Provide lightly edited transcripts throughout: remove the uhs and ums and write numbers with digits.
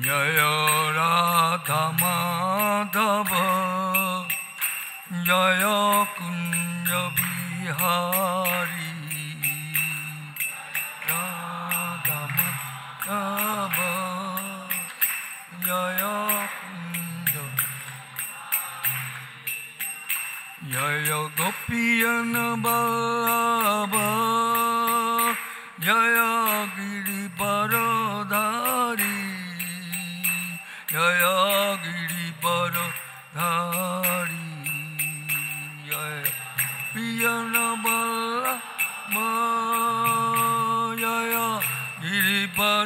জয় রাধা মাধব জয় কুঞ্জ বিহারী রাধা মাধব জয় কুঞ্জ জয় গোপীয়ন বল্লভ জয় গিরিবরধারী জয় গিরিবরধারী জয় peon Vallabh জয় গিরিবরধারী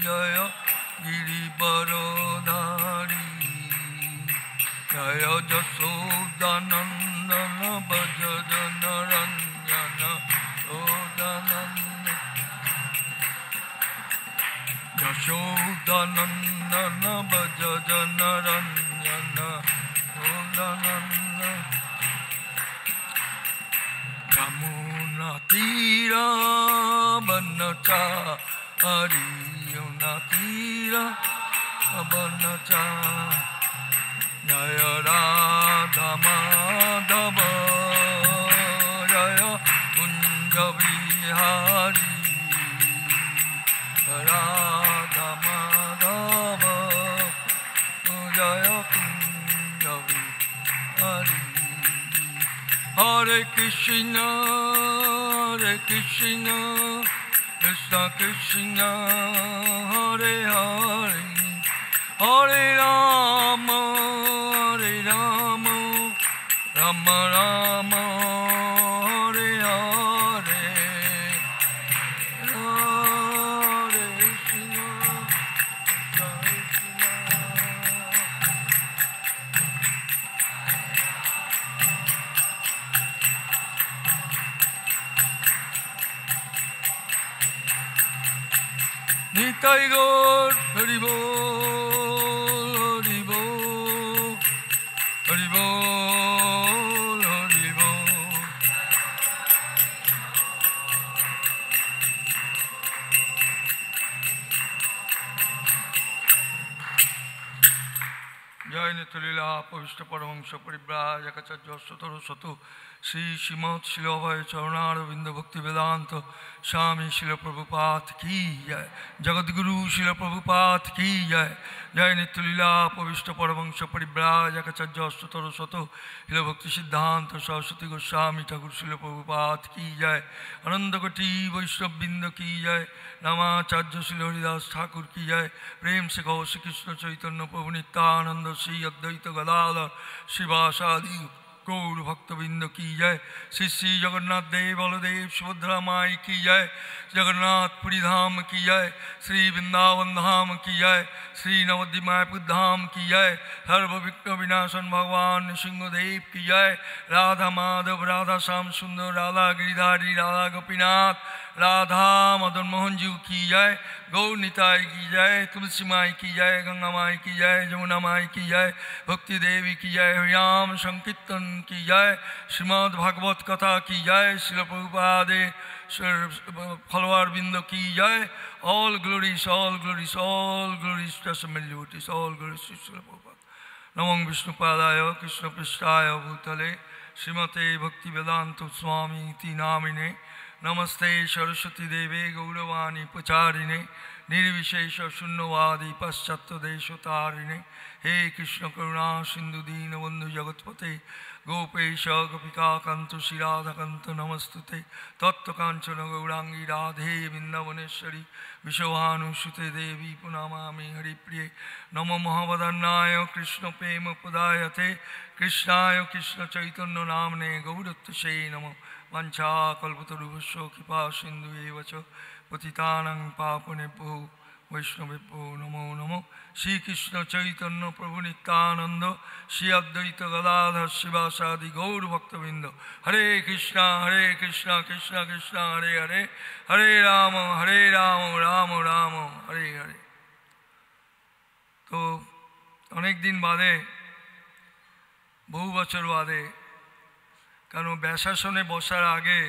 জয় গিরিবরধারী জয় যশোদানন্দন ভজ জনরঞ্জন সোদানন্দ যশোদানন্দন ভজ জনরঞ্জন সোদানন্দ যমুনা তীর বনচারী যমুনা তীর বনচারী জয় রাধা মাধব জয় কুঞ্জ বিহারী রাধা মাধব জয় কুঞ্জ বিহারী হরে কৃষ্ণ কৃষ্ণ কৃষ্ণ হরে হরে হরে রাম রাম রাম হরে হরে হরে কৃষ্ণ নিতাই গৌর হরি বল হরি বল হরি বল হরি বল জয় নিত্যলীলা পবিষ্ট পরমহংস পরিব্রাজকাচার্য শতর শত শ্রী শ্রীমৎ শিল অভয় চরণারবিন্দ ভক্তি বেদান্ত স্বামী শিল প্রভুপাত কি জয় জগদ্গুরু শিল প্রভুপাত কি জয় জয় নিত্যলীলা পবিষ্ট পরমহংস পরিব্রাজকাচার্য শতর শত শিল ভক্তি সিদ্ধান্ত সরস্বতী গোস্বামী ঠাকুর শিল প্রভুপাত কি জয় আনন্দকটি বৈষ্ণববৃন্দ কি জয় রামাচার্য শিল হরিদাস ঠাকুর কি জয় প্রেম সে গৌ শ্রীকৃষ্ণ চৈতন্য প্রভু নিত্যানন্দ শ্রী অদ্বৈত গদাধর শিবাসাদি गौर भक्तबिंद की जय श्री श्री जगन्नाथ देव बलदेव सुभद्रा माई की जय जगन्नाथपुरी धाम की जय श्री वृंदावन धाम की जय श्री नवद्वीप मायापुर धाम की जय सर्व विघ्न विनाशन भगवान नृसिंहदेव की जय राधा माधव राधा श्याम सुंदर राधा गिरिधारी राधा गोपीनाथ राधा मदन मोहन जी की जय गौर निताई की जय तुलसी माई की जय गंगा माई की जय जमुना माई की जय भक्ति देवी की जय हरिनाम संकीर्तन की जय श्रीमद् भागवत कथा की जय श्रील प्रभुपादे फॉलोअर बिंदु की जय all glories all glories all glories to all glories Srila Prabhupada नमो विष्णुपादाय कृष्ण पृष्ठाय भूतले श्रीमते भक्ति वेदांत स्वामी इति नामिने नमस्ते सरस्वती देवे गौरवाणी प्रचारिणे निर्विशेष शून्यवादी पाश्चात्य देशतारिणे हे कृष्ण करुणा सिंधु दीन बंधु जगतपते गोपेश गोपिका कांत श्रीराधाकांत नमस्तुते तत्वकांचन गौरांगी राधे वृंदावनेश्वरी विश्वभानुसुते देवी पुनामामि हरिप्रिये नमो महावदन्नाय कृष्ण प्रेम पदायते कृष्णाय कृष्ण चैतन्य नामने गौरत्तसे नमो वंशाकल्पतरुभ्यश्च कृपा सिन्धु एव च पतितानां पावनेभ्यो वैष्णवेभ्यो नमो नमो श्रीकृष्ण चैतन्य प्रभु नित्यानंद श्री अद्वैत गदाधर शिवासादि गौर भक्तबिंद हरे कृष्ण कृष्ण कृष्ण हरे हरे हरे राम राम राम हरे हरे। तो अनेक दिन बादे बहु बचर बादे कारण ব্যাসাসনে বসার আগে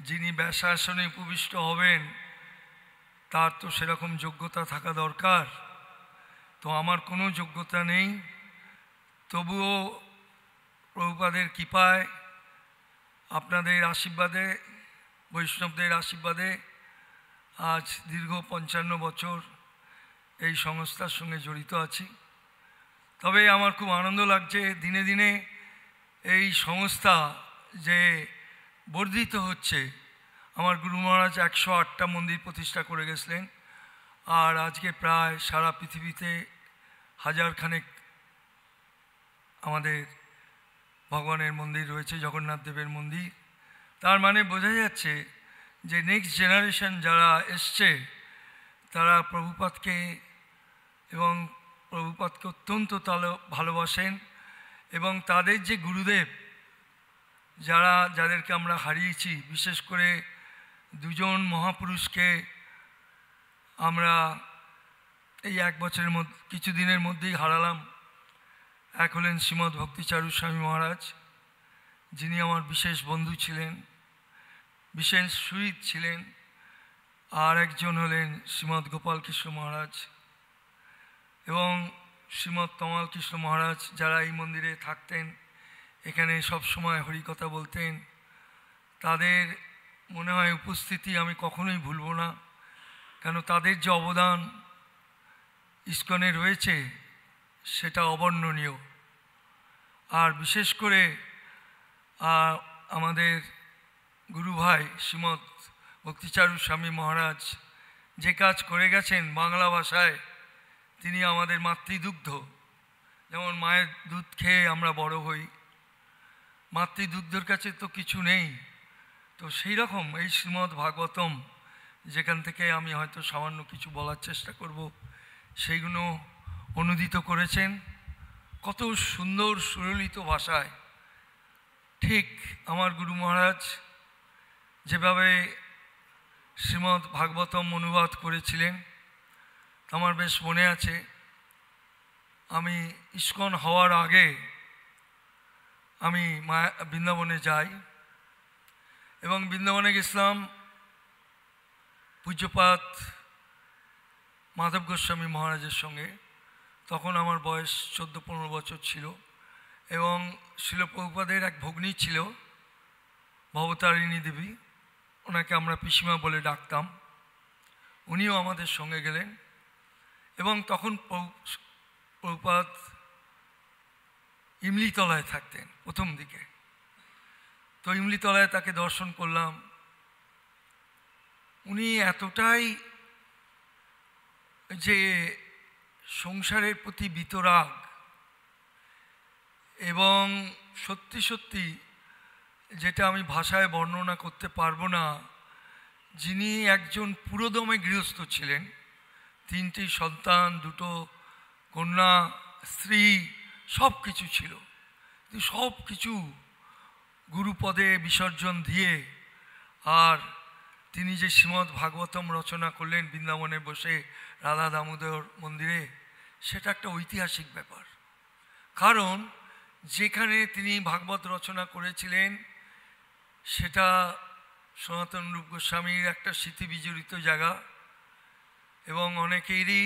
যিনি ব্যাসাসনে উপবিষ্ট হবেন তার তো সেরকম যোগ্যতা থাকা দরকার। তো আমার কোনো যোগ্যতা নেই, তবুও প্রভুপাদের কৃপায়, আপনাদের আশীর্বাদে, বৈষ্ণবদের আশীর্বাদে আজ দীর্ঘ 55 বছর এই সংস্থার সঙ্গে জড়িত আছি। তবে আমার খুব আনন্দ লাগছে দিনে দিনে এই সংস্থা যে বর্ধিত হচ্ছে। আমার গুরু মহারাজ 108টা মন্দির প্রতিষ্ঠা করে গেছিলেন, আর আজকে প্রায় সারা পৃথিবীতে হাজারখানেক আমাদের ভগবানের মন্দির রয়েছে, জগন্নাথ দেবের মন্দির। তার মানে বোঝা যাচ্ছে যে নেক্সট জেনারেশন যারা এসছে তারা প্রভুপাদকে এবং প্রভুপাদকে অত্যন্ত ভালোবাসেন, এবং তাদের যে গুরুদেব যাদেরকে আমরা হারিয়েছি, বিশেষ করে দুজন মহাপুরুষকে আমরা এই 1 বছরের মধ্যে, কিছুদিনের মধ্যেই হারালাম। এক হলেন শ্রীমৎ ভক্তিচারু স্বামী মহারাজ, যিনি আমার বিশেষ বন্ধু ছিলেন, বিশেষ সুহৃদ ছিলেন। আর একজন হলেন শ্রীমৎ গোপাল কৃষ্ণ মহারাজ এবং শ্রীমৎ তমাল কৃষ্ণ মহারাজ, যারা এই মন্দিরে থাকতেন, এখানে সব সময় হরিকথা বলতেন। তাদের মনে হয় উপস্থিতি আমি কখনোই ভুলব না, কেন তাদের যে অবদান ইস্কনে রয়েছে সেটা অবর্ণনীয়। আর বিশেষ করে আমাদের গুরু ভাই শ্রীমৎ ভক্তিচারু স্বামী মহারাজ যে কাজ করে গেছেন বাংলা ভাষায়, তিনি আমাদের মাতৃদুগ্ধ। যেমন মায়ের দুধ খেয়ে আমরা বড় হই, মাতৃদুগ্ধের কাছে তো কিছু নেই। তো সেই রকম এই শ্রীমদ্ ভাগবতম, যেখান থেকে আমি হয়তো সামান্য কিছু বলার চেষ্টা করব, সেইগুলো অনুদিত করেছেন কত সুন্দর সুললিত ভাষায়। ঠিক আমার গুরু মহারাজ যেভাবে শ্রীমদ্ ভাগবতম অনুবাদ করেছিলেন, আমার বেশ মনে আছে। আমি ইস্কন হওয়ার আগে আমি বৃন্দাবনে যাই, এবং বৃন্দাবনে গেছিলাম পূজ্যপাত মাধব গোস্বামী মহারাজের সঙ্গে। তখন আমার বয়স 14-15 বছর ছিল, এবং শিল প্রভুপাদের এক ভগ্নী ছিল ভবতারিণী দেবী, ওনাকে আমরা পিসিমা বলে ডাকতাম। উনিও আমাদের সঙ্গে গেলেন, এবং তখন প্রভুপাদ ইমলিতলায় থাকতেন প্রথম দিকে। তো ইমলিতলায় তাকে দর্শন করলাম। উনি এতটাই যে সংসারের প্রতি বিতরাগ, এবং সত্যি সত্যি যেটা আমি ভাষায় বর্ণনা করতে পারবো না, যিনি একজন পুরোদমে গৃহস্থ ছিলেন, 3টি সন্তান, 2টো কন্যা, স্ত্রী, সব কিছু ছিল, সব কিছু গুরুপদে বিসর্জন দিয়ে। আর তিনি যে শ্রীমদ্ ভাগবতম রচনা করলেন বৃন্দাবনে বসে রাধা দামোদর মন্দিরে, সেটা একটা ঐতিহাসিক ব্যাপার। কারণ যেখানে তিনি ভাগবত রচনা করেছিলেন সেটা সনাতন রূপ গোস্বামীর একটা স্মৃতি বিজড়িত জায়গা, এবং অনেকেরই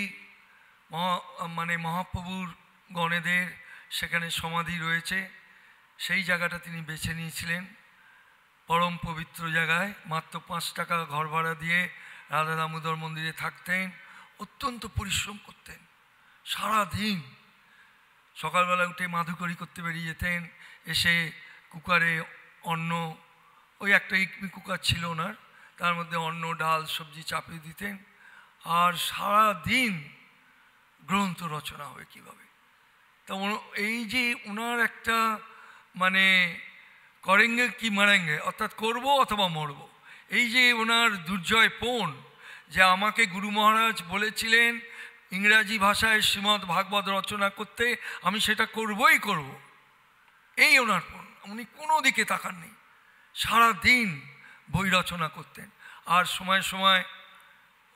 মহাপ্রভুর গণেদের সেখানে সমাধি রয়েছে। সেই জায়গাটা তিনি বেছে নিয়েছিলেন, পরম পবিত্র জায়গায়। মাত্র 5 টাকা ঘর ভাড়া দিয়ে রাধা দামোদর মন্দিরে থাকতেন, অত্যন্ত পরিশ্রম করতেন। সারা দিন সকালবেলা উঠে মাধুকরী করতে বেরিয়ে যেতেন, এসে কুকারে অন্ন, ওই একটা ইকমি কুকার ছিল ওনার, তার মধ্যে অন্ন, ডাল, সবজি চাপিয়ে দিতেন। আর সারা দিন গ্রন্থ রচনা হবে কীভাবে। তা এই যে ওনার একটা করেঙ্গে কি মারেঙ্গে, অর্থাৎ করব অথবা মরব, এই যে ওনার দুর্জয় পণ, যে আমাকে গুরু মহারাজ বলেছিলেন ইংরাজি ভাষায় শ্রীমদ্ ভাগবত রচনা করতে, আমি সেটা করবই করব, এই ওনার পণ। উনি কোনো দিকে তাকাননি, সারা দিন বই রচনা করতেন। আর সময় সময়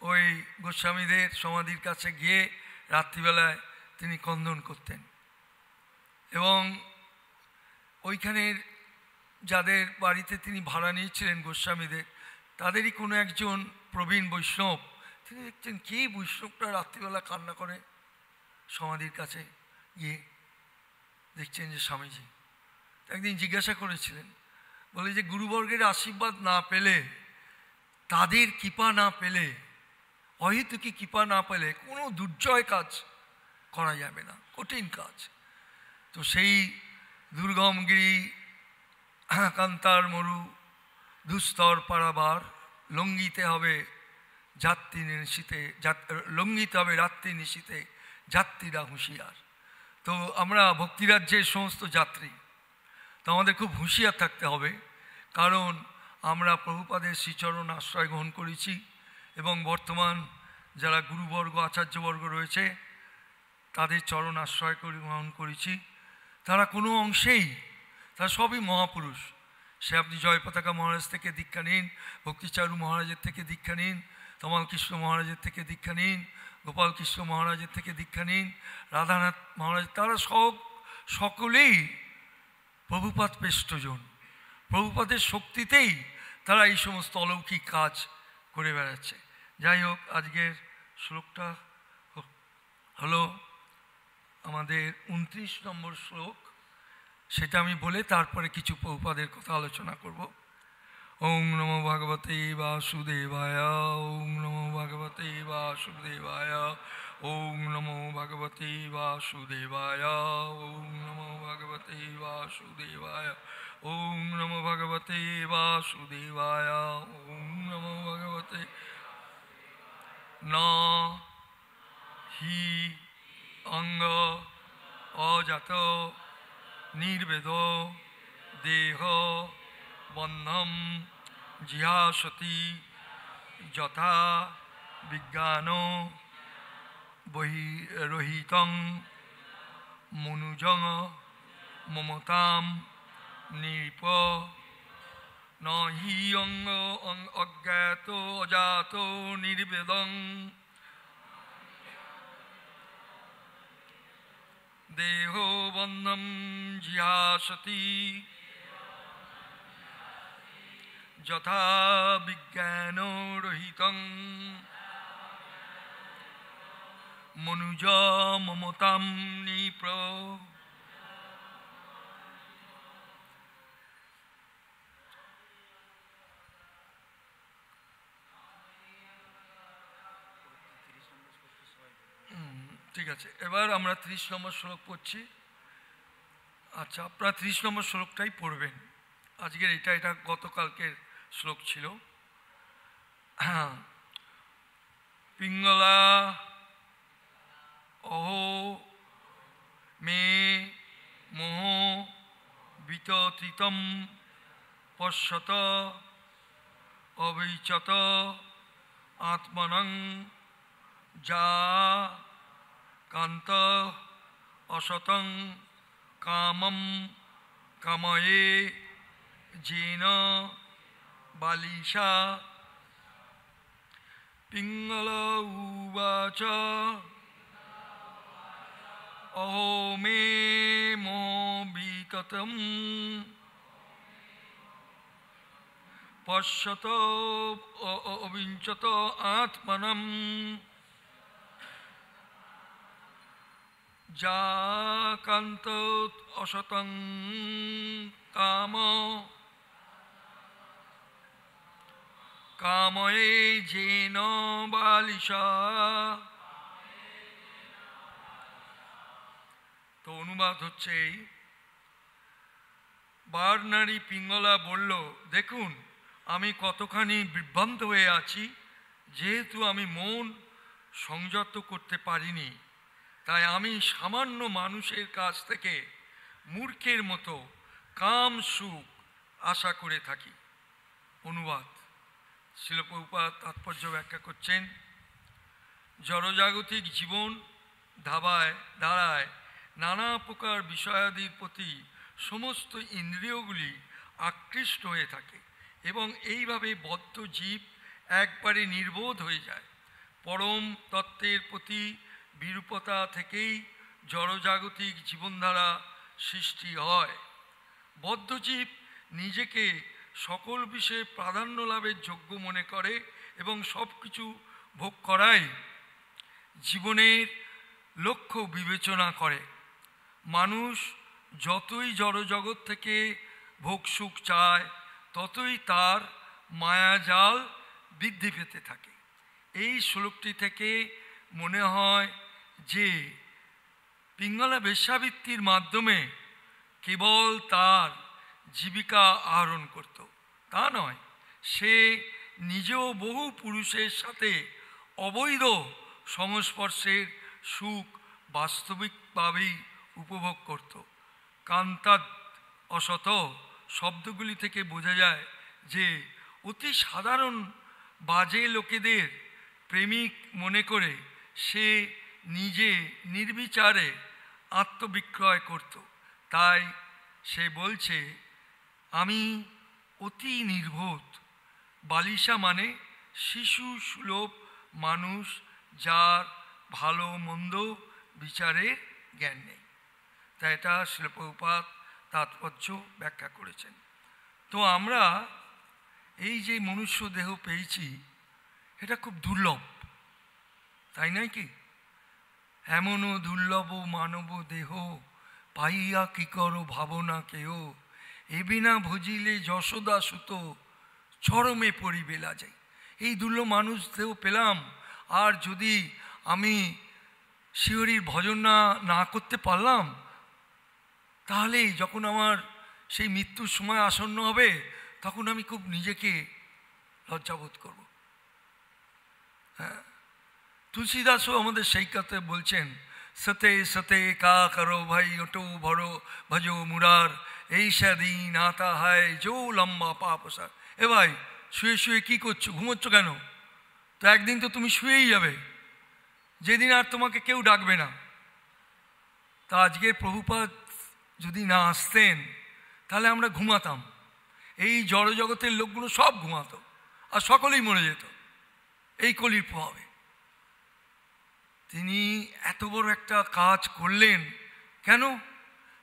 ওই গোস্বামীদের সমাধির কাছে গিয়ে রাত্রিবেলায় তিনি কন্দন করতেন। এবং ওইখানের যাদের বাড়িতে তিনি ভাড়া নিয়েছিলেন গোস্বামীদের, তাদেরই কোনো একজন প্রবীণ বৈষ্ণব তিনি দেখছেন কে বৈষ্ণবটা রাত্রিবেলা কান্না করে সমাধির কাছে গিয়ে, দেখছেন যে স্বামীজি। একদিন জিজ্ঞাসা করেছিলেন, বলে যে গুরুবর্গের আশীর্বাদ না পেলে, তাদের কৃপা না পেলে, অহেতুকি কৃপা না পেলে কোনো দুর্জয় কাজ করা যাবে না, কঠিন কাজ। তো সেই দুর্গম গিরি, কান্তার মরু, দুস্তর পারাবার, লঙ্ঘিতে হবে যাত্রী নিশীতে, লঙ্ঘিতে হবে রাত্রি নিশীতে, যাত্রীরা হুঁশিয়ার। তো আমরা ভক্তিরাজ্যের সমস্ত যাত্রী, তো আমাদের খুব হুঁশিয়ার থাকতে হবে, কারণ আমরা প্রভুপাদের শ্রীচরণ আশ্রয় গ্রহণ করেছি এবং বর্তমান যারা গুরুবর্গ আচার্যবর্গ রয়েছে তাদের চরণ আশ্রয় গ্রহণ করেছি। তারা কোনো অংশেই, তারা সবই মহাপুরুষ। সে আপনি জয় পতাকা মহারাজ থেকে দীক্ষা নিন, ভক্তিচারু মহারাজের থেকে দীক্ষা নিন, তমাল কৃষ্ণ মহারাজের থেকে দীক্ষা নিন, গোপাল কৃষ্ণ মহারাজের থেকে দীক্ষা নিন, রাধানাথ মহারাজ, তারা সকলেই প্রভুপাদ পেষ্টজন। প্রভুপাদের শক্তিতেই তারা এই সমস্ত অলৌকিক কাজ করে বেড়াচ্ছে। যাই হোক, আজকের শ্লোকটা হলো আমাদের 29 নম্বর শ্লোক, সেটা আমি বলে তারপরে কিছু প্রভুপাদের কথা আলোচনা করব। ওং নমো ভগবতে বাসুদেবায়, ওং নমো ভগবতে বাসুদেবায়, ওং নমো ভগবতে বাসুদেবায়, ওং নমো ভগবতে বাসুদেবায়, ওং নমো ভগবতে বাসুদেবায়, ওং নমো ভগবতে। না হি অঙ্গ অজাত নির্বেদ দেহ বন্ধম জিহাসতি যথা বিজ্ঞান বহিরহিতং মনুজং মমতাম নৃপ। ন হি অঙ্গ অজ্ঞাত অজাত নির্বেদং দেহ বন্ধম জিহাসতি যথা বিজ্ঞান রহিতং মনুজ মমতাম নৃপ। ঠিক আছে, এবার আমরা 30 নম্বর শ্লোক পড়ছি। আচ্ছা, আপনারা 30 নম্বর শ্লোকটাই পড়বেন আজকের। এটা গতকালকের শ্লোক ছিল। পিঙ্গলা অহো মে মোহ বিততিতম পশ্যত অবৈচত আত্মনং যা কান্ত অসতং কামম কাময়ে যেন বালিশা। পিঙ্গল উবাচ অহো মে মোবিততম পশ্যত অবিঞ্চত আত্মনম যা কান্ত অসতং কাম কাময়ে যেন বালিশা। তো অনুবাদ হচ্ছে এই, বারনারী পিঙ্গলা বলল, দেখুন আমি কতখানি বিভ্রান্ত হয়ে আছি, যেহেতু আমি মন সংযত করতে পারিনি, তাই আমি সামান্য মানুষের কাছ থেকে মূর্খের মতো কাম সুখ আশা করে থাকি। অনুবাদ, শ্রীল প্রভুপাদ তাৎপর্য ব্যাখ্যা করছেন, জড়জাগতিক জীবন ধারায় নানা প্রকার বিষয়াদির প্রতি সমস্ত ইন্দ্রিয়গুলি আকৃষ্ট হয়ে থাকে এবং এইভাবে বদ্ধ জীব একবারে নির্বোধ হয়ে যায়। পরম তত্ত্বের প্রতি বিরূপতা থেকেই জড়জাগতিক জীবনধারা সৃষ্টি হয়। বদ্ধজীব নিজেকে সকল বিষয়ে প্রাধান্য লাভের যোগ্য মনে করে এবং সব কিছু ভোগ করাই জীবনের লক্ষ্য বিবেচনা করে। মানুষ যতই জড়জগৎ থেকে ভোগ সুখ চায় ততই তার মায়াজাল বৃদ্ধি পেতে থাকে। এই শ্লোকটি থেকে মনে হয় যে পিঙ্গলা বেশ্যাবৃত্তির মাধ্যমে কেবল তার জীবিকা আহরণ করত, তা নয়, সে নিজেও বহু পুরুষের সাথে অবৈধ সংস্পর্শের সুখ বাস্তবিকভাবেই উপভোগ করত। কান্তাদ অসত শব্দগুলি থেকে বোঝা যায় যে অতি সাধারণ বাজে লোকেদের প্রেমিক মনে করে সে নিজে নির্বিচারে আত্মবিক্রয় করত। তাই সে বলছে, আমি অতি নির্বোধ। বালিশা মানে শিশু সুলভ মানুষ যার ভালো মন্দ বিচারের জ্ঞান নেই। তাই এটা শ্রীল প্রভুপাদ তাৎপর্য ব্যাখ্যা করেছেন। তো আমরা এই যে মনুষ্য দেহ পেয়েছি এটা খুব দুর্লভ, তাই নয় কি? এমনও দুর্লভ মানব দেহ পাইয়া কি করো ভাবনা কেহ, এ বিনা ভজিলে যশোদা সুত চরমে পরিবেলা যায়। এই দুর্লভ মানুষ দেহ পেলাম, আর যদি আমি শিহরির ভজন না করতে পারলাম, তাহলে যখন আমার সেই মৃত্যুর সময় আসন্ন হবে তখন আমি খুব নিজেকে লজ্জাবোধ করব। হ্যাঁ, তুলসীদাসও আমাদের সেই কথা বলছেন, সতে সতে কা করো ভাই ওটো ভরো ভজো মুরার, এই দিন আতা হায় যো লম্বা পাপসার। এ ভাই, শুয়ে শুয়ে কী করছো, ঘুমোচ্ছ কেন? তো একদিন তো তুমি শুয়েই যাবে, যেদিন আর তোমাকে কেউ ডাকবে না। তা আজকের প্রভুপাদ যদি না আসতেন তাহলে আমরা ঘুমাতাম, এই জড়জগতের লোকগুলো সব ঘুমাতো আর সকলেই মরে যেত এই কলির প্রভাবে। তিনি এত বড় একটা কাজ করলেন কেন?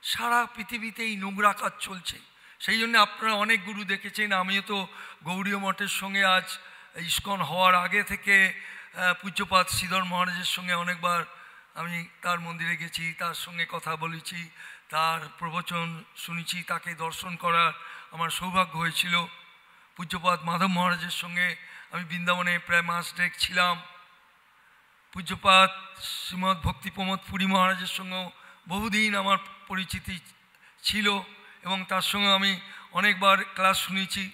সারা পৃথিবীতে এই নোংরা কাজ চলছে, সেই জন্য আপনারা অনেক গুরু দেখেছেন। আমিও তো গৌড়ীয় মঠের সঙ্গে আজ ইস্কন হওয়ার আগে থেকে পূজ্যপাদ শ্রীধর মহারাজের সঙ্গে অনেকবার আমি তার মন্দিরে গেছি, তার সঙ্গে কথা বলেছি, তার প্রবচন শুনেছি, তাকে দর্শন করার আমার সৌভাগ্য হয়েছিল। পূজ্যপাদ মাধব মহারাজের সঙ্গে আমি বৃন্দাবনে প্রায় মাস ডেক ছিলাম। পূজ্যপাদ শ্রীমৎ ভক্তি প্রমোদ পুরী মহারাজের সঙ্গেও বহুদিন আমার পরিচিতি ছিল এবং তার সঙ্গে আমি অনেকবার ক্লাস শুনেছি।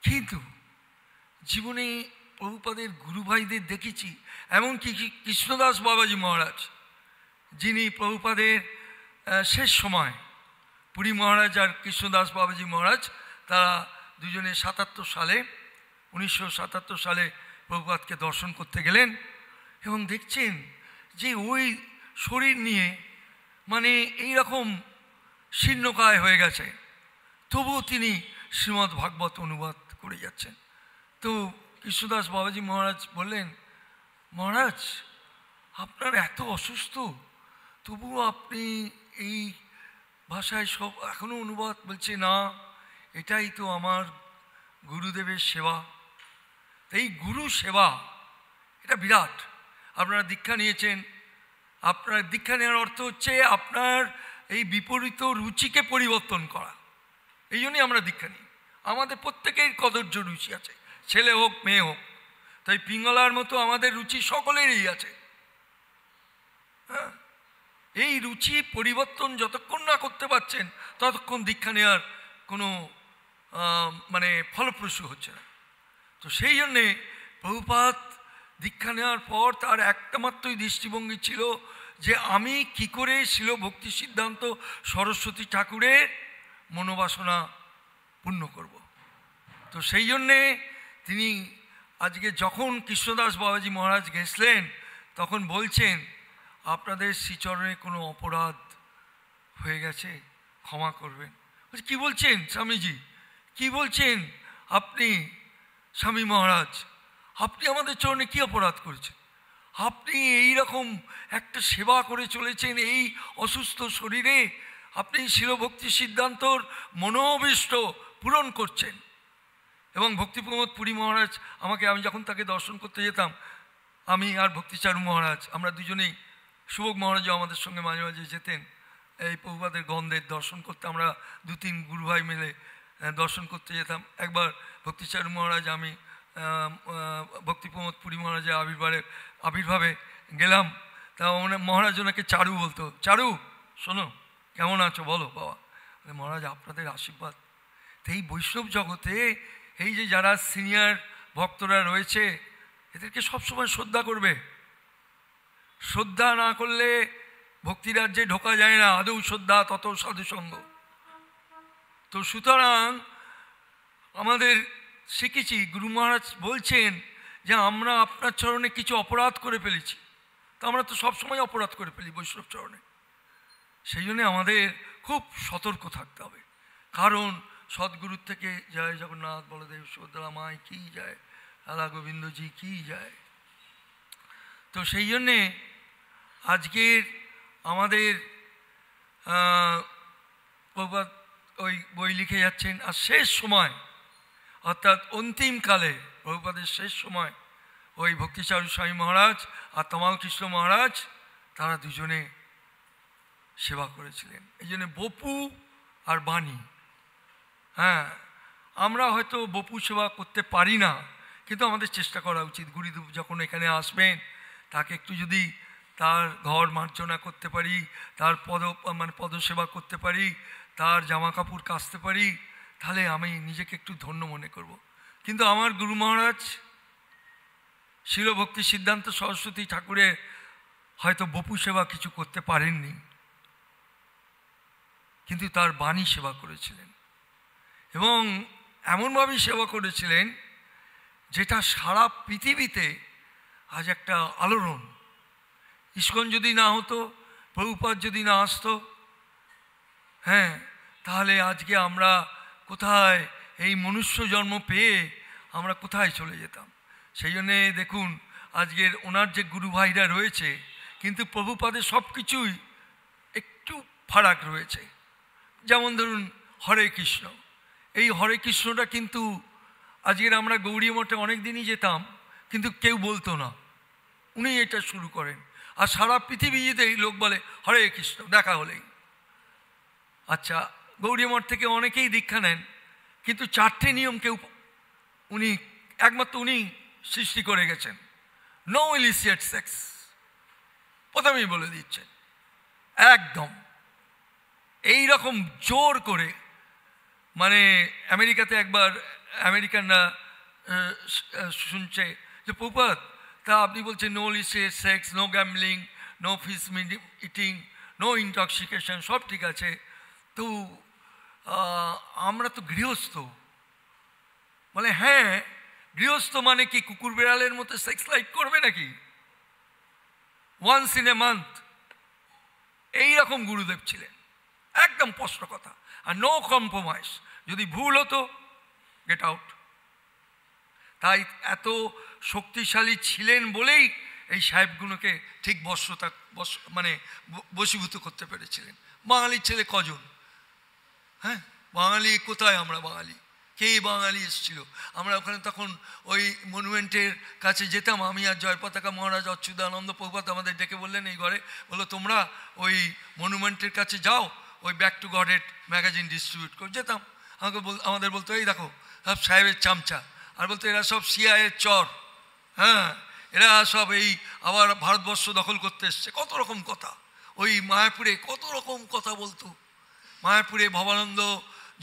কিন্তু জীবনে প্রভুপাদের গুরু ভাইদের দেখেছি, এমনকি কৃষ্ণদাস বাবাজি মহারাজ, যিনি প্রভুপাদের শেষ সময়, পুরী মহারাজ আর কৃষ্ণদাস বাবাজি মহারাজ, তারা দুজনে 1977 সালে প্রভুপাদকে দর্শন করতে গেলেন এবং দেখছেন যে ওই শরীর নিয়ে মানে এইরকম শীর্ণকায় হয়ে গেছে, তবুও তিনি শ্রীমদ্ ভাগবত অনুবাদ করে যাচ্ছেন। তো কৃষ্ণদাস বাবাজি মহারাজ বললেন, মহারাজ আপনার এত অসুস্থ তবুও আপনি এই ভাষায় সব এখনও অনুবাদ? বলছে, না, এটাই তো আমার গুরুদেবের সেবা। এই গুরু সেবা এটা বিরাট। আপনারা দীক্ষা নিয়েছেন, আপনার দীক্ষা নেওয়ার অর্থ হচ্ছে আপনার এই বিপরীত রুচিকে পরিবর্তন করা। এই জন্যই আমরা দীক্ষা নিই। আমাদের প্রত্যেকের কদর্য রুচি আছে, ছেলে হোক মেয়ে হোক। তাই পিঙ্গলার মতো আমাদের রুচি সকলেরই আছে। হ্যাঁ, এই রুচি পরিবর্তন যতক্ষণ না করতে পারছেন ততক্ষণ দীক্ষা নেওয়ার কোনো মানে ফলপ্রসূ হচ্ছে না। তো সেই জন্যে প্রভুপাদ দীক্ষা নেওয়ার পর তার একটা মাত্রই দৃষ্টিভঙ্গি ছিল যে আমি কি করে শিল ভক্তি সিদ্ধান্ত সরস্বতী ঠাকুরের মনোবাসনা পূর্ণ করব। তো সেই জন্যে তিনি আজকে যখন কৃষ্ণদাস বাবাজি মহারাজ গেছিলেন তখন বলছেন, আপনাদের শ্রীচরণে কোনো অপরাধ হয়ে গেছে, ক্ষমা করবেন। কি বলছেন স্বামীজি, কি বলছেন আপনি? স্বামী মহারাজ, আপনি আমাদের চরণে কি অপরাধ করেছেন? আপনি এই রকম একটা সেবা করে চলেছেন এই অসুস্থ শরীরে, আপনি শিলভক্তি সিদ্ধান্তর মনোভীষ্ট পূরণ করছেন। এবং ভক্তিপ্রমোদ পুরী মহারাজ আমি যখন তাকে দর্শন করতে যেতাম, আমি আর ভক্তিচারু মহারাজ আমরা দুজনেই, সুভোগ মহারাজও আমাদের সঙ্গে মাঝে মাঝে যেতেন এই প্রভুপাদের গন্ধের দর্শন করতে। আমরা 2-3 গুরু ভাই মিলে দর্শন করতে যেতাম। একবার ভক্তিচারু মহারাজ, আমি ভক্তিপ্রমোদ পুরী মহারাজের আবির্ভাবে গেলাম। তা মহারাজ ওনাকে চারু বলতো, চারু শোনো কেমন আছো বলো বাবা। মহারাজ আপনাদের আশীর্বাদ। তো এই বৈষ্ণব জগতে এই যে যারা সিনিয়র ভক্তরা রয়েছে এদেরকে সবসময় শ্রদ্ধা করবে। শ্রদ্ধা না করলে ভক্তিরাজ্যে ঢোকা যায় না। আদৌ শ্রদ্ধা তত সাধুসঙ্গ। তো সুতরাং আমাদের শিখেছি, গুরু মহারাজ বলছেন যে আমরা আপনার চরণে কিছু অপরাধ করে ফেলেছি। তো আমরা তো সবসময় অপরাধ করে ফেলি বৈষ্ণব চরণে। সেই জন্যে আমাদের খুব সতর্ক থাকতে হবে। কারণ সদ্গুরুর থেকে জয় জগন্নাথ বলদেব সুভদ্রা মায় কি যায়, রাধা গোবিন্দজি কি যায়। তো সেই জন্যে আজকের আমাদের প্রভুপাদ ওই বই লিখে যাচ্ছেন। আর শেষ সময় অর্থাৎ অন্তিমকালে প্রভুপাদের শেষ সময় ওই ভক্তিচারু স্বামী মহারাজ আর তমাল কৃষ্ণ মহারাজ তারা দুজনে সেবা করেছিলেন। এই জন্য বপু আর বাণী। হ্যাঁ, আমরা হয়তো বপু সেবা করতে পারি না, কিন্তু আমাদের চেষ্টা করা উচিত। গুরুদেব যখন এখানে আসবেন তাকে একটু যদি তার ঘর মার্জনা করতে পারি, তার পদসেবা করতে পারি, তার জামা কাপড় কাচতে পারি, তাহলে আমি নিজেকে একটু ধন্য মনে করব। কিন্তু আমার গুরু মহারাজ শিল ভক্তি সিদ্ধান্ত সরস্বতী ঠাকুরের হয়তো বপু সেবা কিছু করতে পারেননি, কিন্তু তার বাণী সেবা করেছিলেন এবং এমনভাবেই সেবা করেছিলেন যেটা সারা পৃথিবীতে আজ একটা আলোড়ন। ইস্কন যদি না হতো, প্রভুপাদ যদি না আসতো, হ্যাঁ, তাহলে আজকে আমরা কোথায়, এই মনুষ্য জন্ম পেয়ে আমরা কোথায় চলে যেতাম। সেই জন্যে দেখুন আজকের ওনার যে গুরু ভাইরা রয়েছে, কিন্তু প্রভুপাদের সব কিছুই একটু ফারাক রয়েছে। যেমন ধরুন হরে কৃষ্ণ, এই হরে কৃষ্ণটা কিন্তু আজকের আমরা গৌড়ী মঠে অনেক দিনই যেতাম, কিন্তু কেউ বলতো না, উনি এটা শুরু করেন। আর সারা পৃথিবীতেই লোক বলে হরে কৃষ্ণ দেখা হলেই। আচ্ছা, গৌড়ী মঠ থেকে অনেকেই দীক্ষা নেন, কিন্তু 4টে নিয়ম কেউ, উনি একমাত্র উনি সৃষ্টি করে গেছেন। নো ইলিসিয়েট সেক্স, প্রথমেই বলে দিচ্ছেন একদম। এই রকম জোর করে, মানে আমেরিকাতে একবার আমেরিকানরা শুনছে যে প্রভুপাদ তা আপনি বলছেন no illicit sex, no gambling, no fish eating, no intoxication, সব ঠিক আছে, তো আমরা তো গৃহস্থ। বলে হ্যাঁ, গৃহস্থ মানে কি কুকুর বিড়ালের মতো সেক্স লাইফ করবে নাকি? Once in a month. এইরকম গুরুদেব ছিলেন, একদম স্পষ্ট কথা। আর নো কম্প্রোমাইজ, যদি ভুল হতো গেট আউট। তাই এত শক্তিশালী ছিলেন বলেই এই সাহেবগুলোকে ঠিক বশীভূত করতে পেরেছিলেন। বাঙালির ছেলে কজন? হ্যাঁ, বাঙালি কোথায়? আমরা বাঙালি, কে বাঙালি এসেছিল? আমরা ওখানে তখন ওই মনুমেন্টের কাছে যেতাম, আমি আর জয়পতাকা মহারাজ অচ্যুতানন্দ প্রভুপাদ আমাদের ডেকে বললেন এই ঘরে, বললো তোমরা ওই মনুমেন্টের কাছে যাও, ওই ব্যাক টু গডেড ম্যাগাজিন ডিস্ট্রিবিউট করে যেতাম। আমাদের বলতো এই দেখো সব সাহেবের চামচা, আর বলতো এরা সব সিআইয়ের চর, হ্যাঁ এরা সব এই আবার ভারতবর্ষ দখল করতে এসছে, কত রকম কথা। ওই মায়াপুরে কত রকম কথা বলতো। মায়াপুরে ভবানন্দ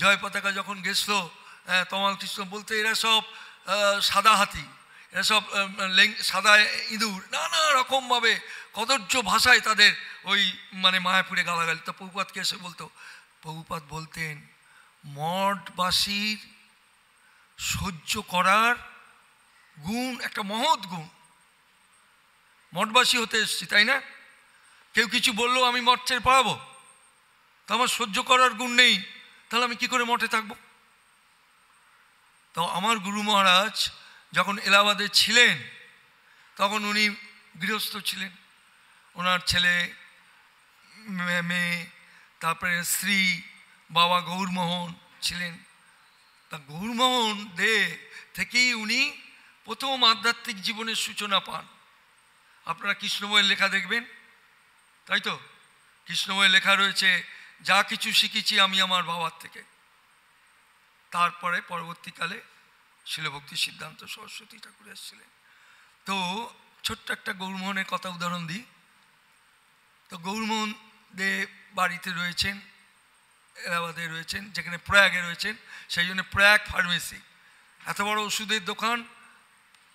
জয় পতাকা যখন গেছিলো, তমাল কৃষ্ণ বলতে এরা সব সাদা হাতি, এরা সব সাদা ইঁদুর, নানা রকমভাবে কদর্য ভাষায় তাদের ওই মায়াপুরে গালাগালি। তো প্রভুপাদকে এসে বলতো, প্রভুপাদ বলতেন মঠবাসীর সহ্য করার গুণ একটা মহৎ গুণ। মঠবাসী হতে এসছি, তাই না? কেউ কিছু বললো আমি মঠ ছেড়ে পড়াবো? তো আমার সহ্য করার গুণ নেই, তাহলে আমি কি করে মঠে থাকবো? তো আমার গুরু মহারাজ যখন এলাহাবাদে ছিলেন তখন উনি গৃহস্থ ছিলেন, ওনার ছেলে মেয়ে, তারপরে স্ত্রী, বাবা গৌরমোহন ছিলেন। তা গৌরমোহন দে থেকেই উনি প্রথম আধ্যাত্মিক জীবনের সূচনা পান। আপনারা কৃষ্ণময়ের লেখা দেখবেন, তাই তো? কৃষ্ণময়ের লেখা রয়েছে, যা কিছু শিখেছি আমি আমার বাবার থেকে। তারপরে পরবর্তীকালে শিল ভক্তি সিদ্ধান্ত সরস্বতী ঠাকুর এসেছিলেন। তো ছোট্ট একটা গৌরমোহনের কথা উদাহরণ দিই। তো গৌরমোহন দে বাড়িতে রয়েছেন, এলাহাবাদে রয়েছেন, যেখানে প্রয়াগে রয়েছেন, সেই জন্য প্রয়াগ ফার্মেসি, এত বড় ওষুধের দোকান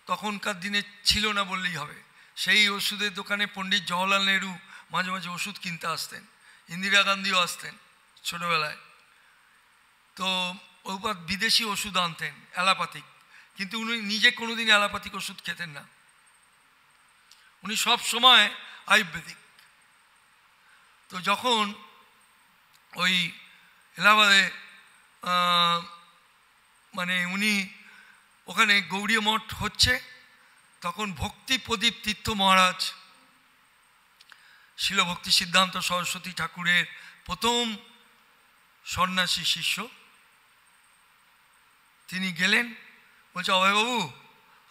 তখনকার দিনে ছিল না বললেই হবে। সেই ওষুধের দোকানে পণ্ডিত জওহরলাল নেহরু মাঝে মাঝে ওষুধ কিনতে আসতেন, ইন্দিরা গান্ধীও আসতেন ছোটোবেলায়। তো ওপর বিদেশি ওষুধ আনতেন অ্যালোপ্যাথিক, কিন্তু উনি নিজে কোনোদিন অ্যালোপ্যাথিক ওষুধ খেতেন না, উনি সব সময় আয়ুর্বেদিক। তো যখন ওই এলাহাবাদে মানে উনি ওখানে গৌড়ীয় মঠ হচ্ছে, তখন ভক্তি প্রদীপ তীর্থ মহারাজ শিল ভক্তি সিদ্ধান্ত সরস্বতী ঠাকুরের প্রথম সন্ন্যাসী শিষ্য, তিনি গেলেন, বলছে অভয়বাবু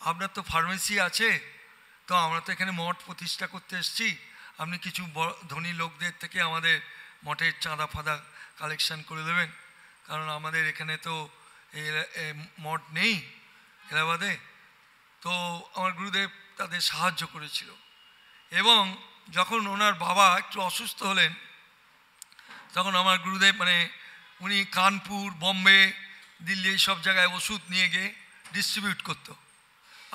আপনার তো ফার্মেসি আছে, তো আমরা তো এখানে মঠ প্রতিষ্ঠা করতে এসেছি, আপনি কিছু ধনী লোকদের থেকে আমাদের মঠের চাঁদা ফাঁদা কালেকশন করে দেবেন, কারণ আমাদের এখানে তো মঠ নেই এলাহাবাদে। তো আমার গুরুদেব তাদের সাহায্য করেছিল, এবং যখন ওনার বাবা একটু অসুস্থ হলেন, তখন আমার গুরুদেব মানে উনি কানপুর, বম্বে, দিল্লি এই সব জায়গায় ওষুধ নিয়ে গিয়ে ডিস্ট্রিবিউট করতো।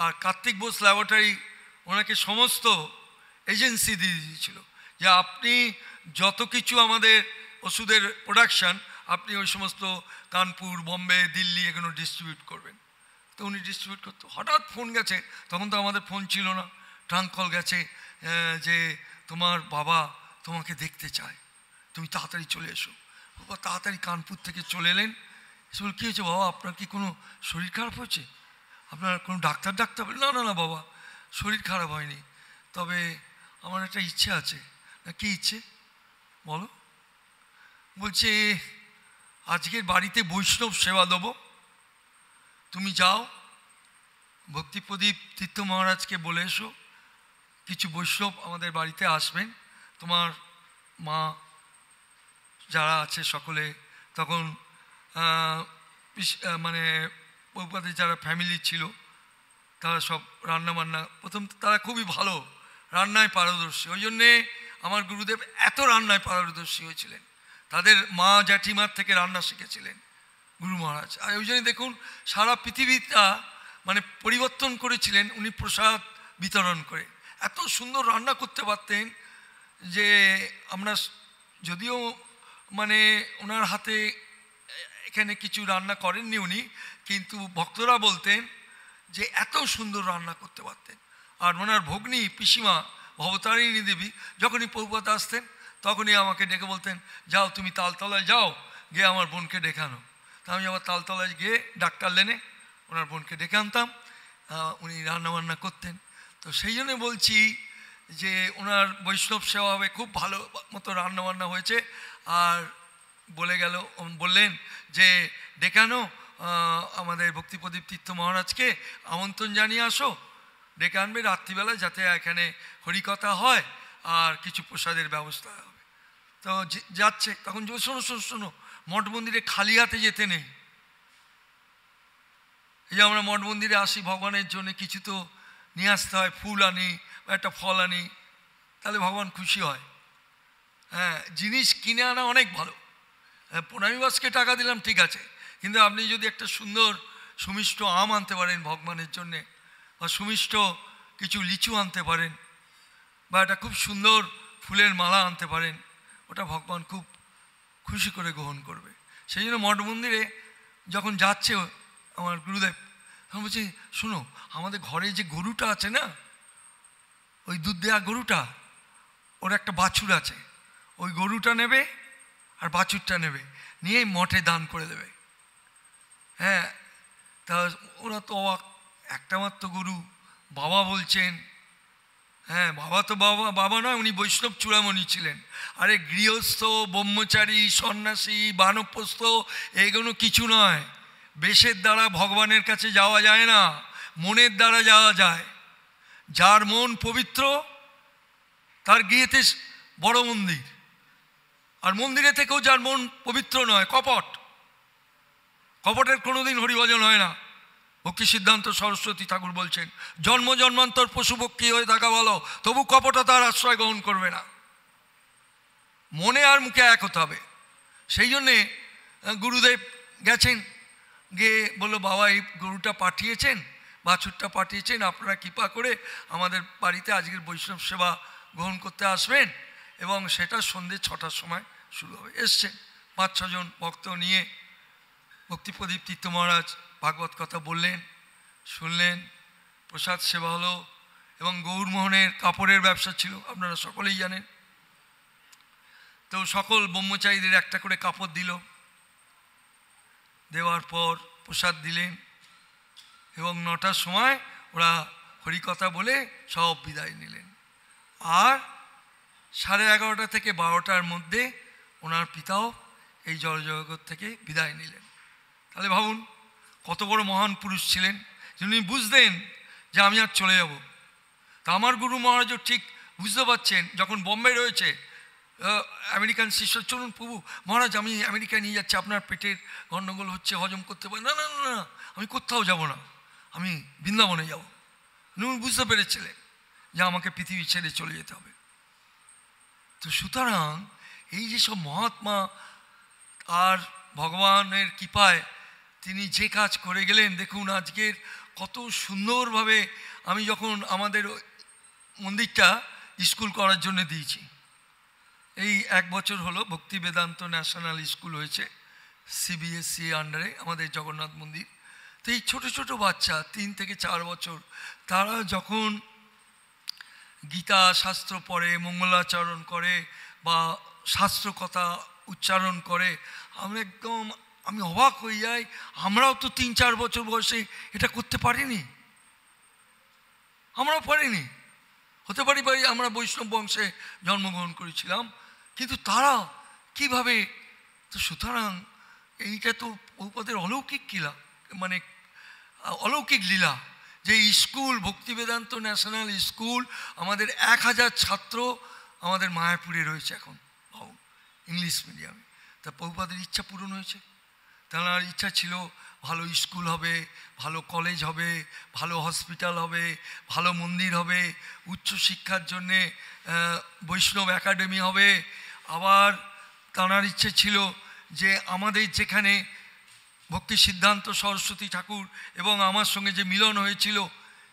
আর কার্তিক বোস ল্যাবরেটরি ওনাকে সমস্ত এজেন্সি দিয়ে দিয়েছিল, যে আপনি যত কিছু আমাদের ওষুধের প্রোডাকশান আপনি ওই সমস্ত কানপুর, বম্বে, দিল্লি এগুলো ডিস্ট্রিবিউট করবেন। তো উনি ডিস্ট্রিবিউট করতো। হঠাৎ ফোন গেছে, তখন তো আমাদের ফোন ছিল না, ট্রাঙ্ক কল গেছে যে তোমার বাবা তোমাকে দেখতে চায়, তুমি তাড়াতাড়ি চলে এসো। বাবা তাড়াতাড়ি কানপুর থেকে চলে এলেন, এসে বল কী হয়েছে বাবা, আপনার কি কোনো শরীর খারাপ হয়েছে, আপনার কোনো ডাক্তার? না না না বাবা, শরীর খারাপ হয়নি, তবে আমার একটা ইচ্ছে আছে। না কী ইচ্ছে বলো? বলছে আজকের বাড়িতে বৈষ্ণব সেবা দেবো, তুমি যাও ভক্তি প্রদীপ তীর্থ মহারাজকে বলে এসো কিছু বৈষ্ণব আমাদের বাড়িতে আসবেন, তোমার মা যারা আছে সকলে, তখন মানে প্রভুপাদের যারা ফ্যামিলি ছিল তারা সব রান্নাবান্না, প্রথম তারা খুবই ভালো রান্নায় পারদর্শী, ওই জন্যে আমার গুরুদেব এত রান্নায় পারদর্শী হয়েছিলেন, তাদের মা জ্যাঠিমার থেকে রান্না শিখেছিলেন গুরু মহারাজ। আর ওই জন্য দেখুন সারা পৃথিবীটা মানে পরিবর্তন করেছিলেন উনি প্রসাদ বিতরণ করে, এত সুন্দর রান্না করতে পারতেন যে আমরা যদিও মানে ওনার হাতে এখানে কিছু রান্না করেননি উনি, কিন্তু ভক্তরা বলতেন যে এত সুন্দর রান্না করতে পারতেন। আর ওনার ভগ্নী পিসিমা ভবতারিণী দেবী যখনই প্রভুপাদ আসতেন তখনই আমাকে ডেকে বলতেন, যাও তুমি তালতলায় যাও, গিয়ে আমার বোনকে ডেকে আনো। তা আমি আবার তালতলায় গিয়ে ডাক্তার লেনে ওনার বোনকে ডেকে আনতাম, উনি রান্নাবান্না করতেন। তো সেই জন্য বলছি যে ওনার বৈষ্ণব সেবা হবে, খুব ভালো মতো রান্নাবান্না হয়েছে। আর বললেন যে ডেকে আনো আমাদের ভক্তিপ্রদীপ তীর্থ মহারাজকে, আমন্ত্রণ জানিয়ে আসো, ডেকে আনবে রাত্রিবেলা, যাতে এখানে হরিকথা হয় আর কিছু প্রসাদের ব্যবস্থা হবে। তো যাচ্ছে, তখন শোনো শোনো শোনো, মঠ মন্দিরে খালি হাতে যেতে নেই। এই যে আমরা মঠ মন্দিরে আসি ভগবানের জন্য কিছু তো নিয়ে আসতে হয়, ফুল আনি বা একটা ফল আনি, তাহলে ভগবান খুশি হয়। হ্যাঁ, জিনিস কিনে আনা অনেক ভালো, প্রণামীবাসকে টাকা দিলাম ঠিক আছে, কিন্তু আপনি যদি একটা সুন্দর সুমিষ্ট আম আনতে পারেন ভগবানের জন্যে, বা সুমিষ্ট কিছু লিচু আনতে পারেন, বা একটা খুব সুন্দর ফুলের মালা আনতে পারেন, ওটা ভগবান খুব খুশি করে গ্রহণ করবে। সেই জন্য মঠ মন্দিরে যখন যাচ্ছে আমার গুরুদেব, তখন বলছি শোনো, আমাদের ঘরে যে গরুটা আছে না, ওই দুধ দেওয়া গরুটা, ওর একটা বাছুর আছে, ওই গরুটা নেবে আর বাছুরটা নেবে, নিয়ে মঠে দান করে দেবে। হ্যাঁ, তা ওরা তো অবাক, একটা মাত্র গরু, বাবা বলছেন। হ্যাঁ, বাবা তো বাবা নয়, উনি বৈষ্ণব চূড়ামণি ছিলেন। আরে গৃহস্থ, ব্রহ্মচারী, সন্ন্যাসী, বানপ্রস্থ এগুলো কিছু নয়, বেশের দ্বারা ভগবানের কাছে যাওয়া যায় না, মনের দ্বারা যাওয়া যায়। যার মন পবিত্র তার গৃহেতে বড় মন্দির, আর মন্দিরে থেকেও যার মন পবিত্র নয়, কপট, কপটের কোনোদিন হরিভজন হয় না। ভক্তি সিদ্ধান্ত সরস্বতী ঠাকুর বলছেন, জন্ম জন্মান্তর পশুপক্ষী হয়ে থাকা ভালো, তবু কপটতার আশ্রয় গ্রহণ করবে না। মনে আর মুখে এক হতে হবে। সেই জন্যে গুরুদেব গেছেন, গিয়ে বললো, বাবা এই গরুটা পাঠিয়েছেন, বাছুরটা পাঠিয়েছেন, আপনারা কৃপা করে আমাদের বাড়িতে আজকের বৈষ্ণব সেবা গ্রহণ করতে আসবেন, এবং সেটা সন্ধ্যে 6টার সময় শুরু হবে। এসছেন 5-6 জন ভক্ত নিয়ে। ভক্তিপ্রদীপ তীর্থ মহারাজ ভাগবত কথা বললেন, শুনলেন, প্রসাদ সেবা হলো, এবং গৌরমোহনের কাপড়ের ব্যবসা ছিল, আপনারা সকলেই জানেন। তো সকল ব্রহ্মচারীদের একটা করে কাপড় দিল, দেওয়ার পর প্রসাদ দিলেন, এবং 9টার সময় ওরা হরিকথা বলে সব বিদায় নিলেন। আর 11:30 থেকে 12টার মধ্যে ওনার পিতাও এই জড়জগৎ থেকে বিদায় নিলেন। তাহলে ভাবুন কত বড় মহান পুরুষ ছিলেন, যিনি বুঝতেন যে আমি আর চলে যাব। তা আমার গুরু মহারাজও ঠিক বুঝতে পারছেন, যখন বোম্বে রয়েছে, আমেরিকান শিষ্য, চলুন প্রভু মহারাজ আমি আমেরিকায় নিয়ে যাচ্ছি, আপনার পেটের গণ্ডগোল হচ্ছে, হজম করতে পারি না, না না না, আমি কোথাও যাব না, আমি বৃন্দাবনে যাব। উনি বুঝতে পেরেছিলেন যে আমাকে পৃথিবী ছেড়ে চলে যেতে হবে। তো সুতরাং এই যে সব মহাত্মা আর ভগবানের কৃপায় তিনি যে কাজ করে গেলেন, দেখুন আজকের কত সুন্দরভাবে। আমি যখন আমাদের মন্দিরটা স্কুল করার জন্য দিয়েছি, এই 1 বছর হলো ভক্তি বেদান্ত ন্যাশনাল স্কুল হয়েছে CBSE আন্ডারে আমাদের জগন্নাথ মন্দির। তো এই ছোটো ছোটো বাচ্চা 3 থেকে 4 বছর, তারা যখন গীতা শাস্ত্র পড়ে, মঙ্গলাচরণ করে বা শাস্ত্র কথা উচ্চারণ করে, আমি অবাক হয়ে যাই। আমরাও তো 3-4 বছর বয়সে এটা করতে পারিনি, আমরাও পারিনি। হতে পারি আমরা বৈষ্ণব বংশে জন্মগ্রহণ করেছিলাম, কিন্তু তারা কিভাবে। তো সুতরাং এইটা তো বহুপদের অলৌকিক লীলা, মানে অলৌকিক লীলা, যে স্কুল ভক্তি বেদান্ত ন্যাশনাল স্কুল, আমাদের 1000 ছাত্র আমাদের মায়াপুরে রয়েছে এখন ইংলিশ মিডিয়ামে। তা বহুপদের ইচ্ছা পূরণ হয়েছে। তার ইচ্ছা ছিল ভালো স্কুল হবে, ভালো কলেজ হবে, ভালো হসপিটাল হবে, ভালো মন্দির হবে, উচ্চশিক্ষার জন্যে বৈষ্ণব একাডেমি হবে। আবার তাঁর ইচ্ছে ছিল যে আমাদের যেখানে ভক্তি সিদ্ধান্ত সরস্বতী ঠাকুর এবং আমার সঙ্গে যে মিলন হয়েছিল,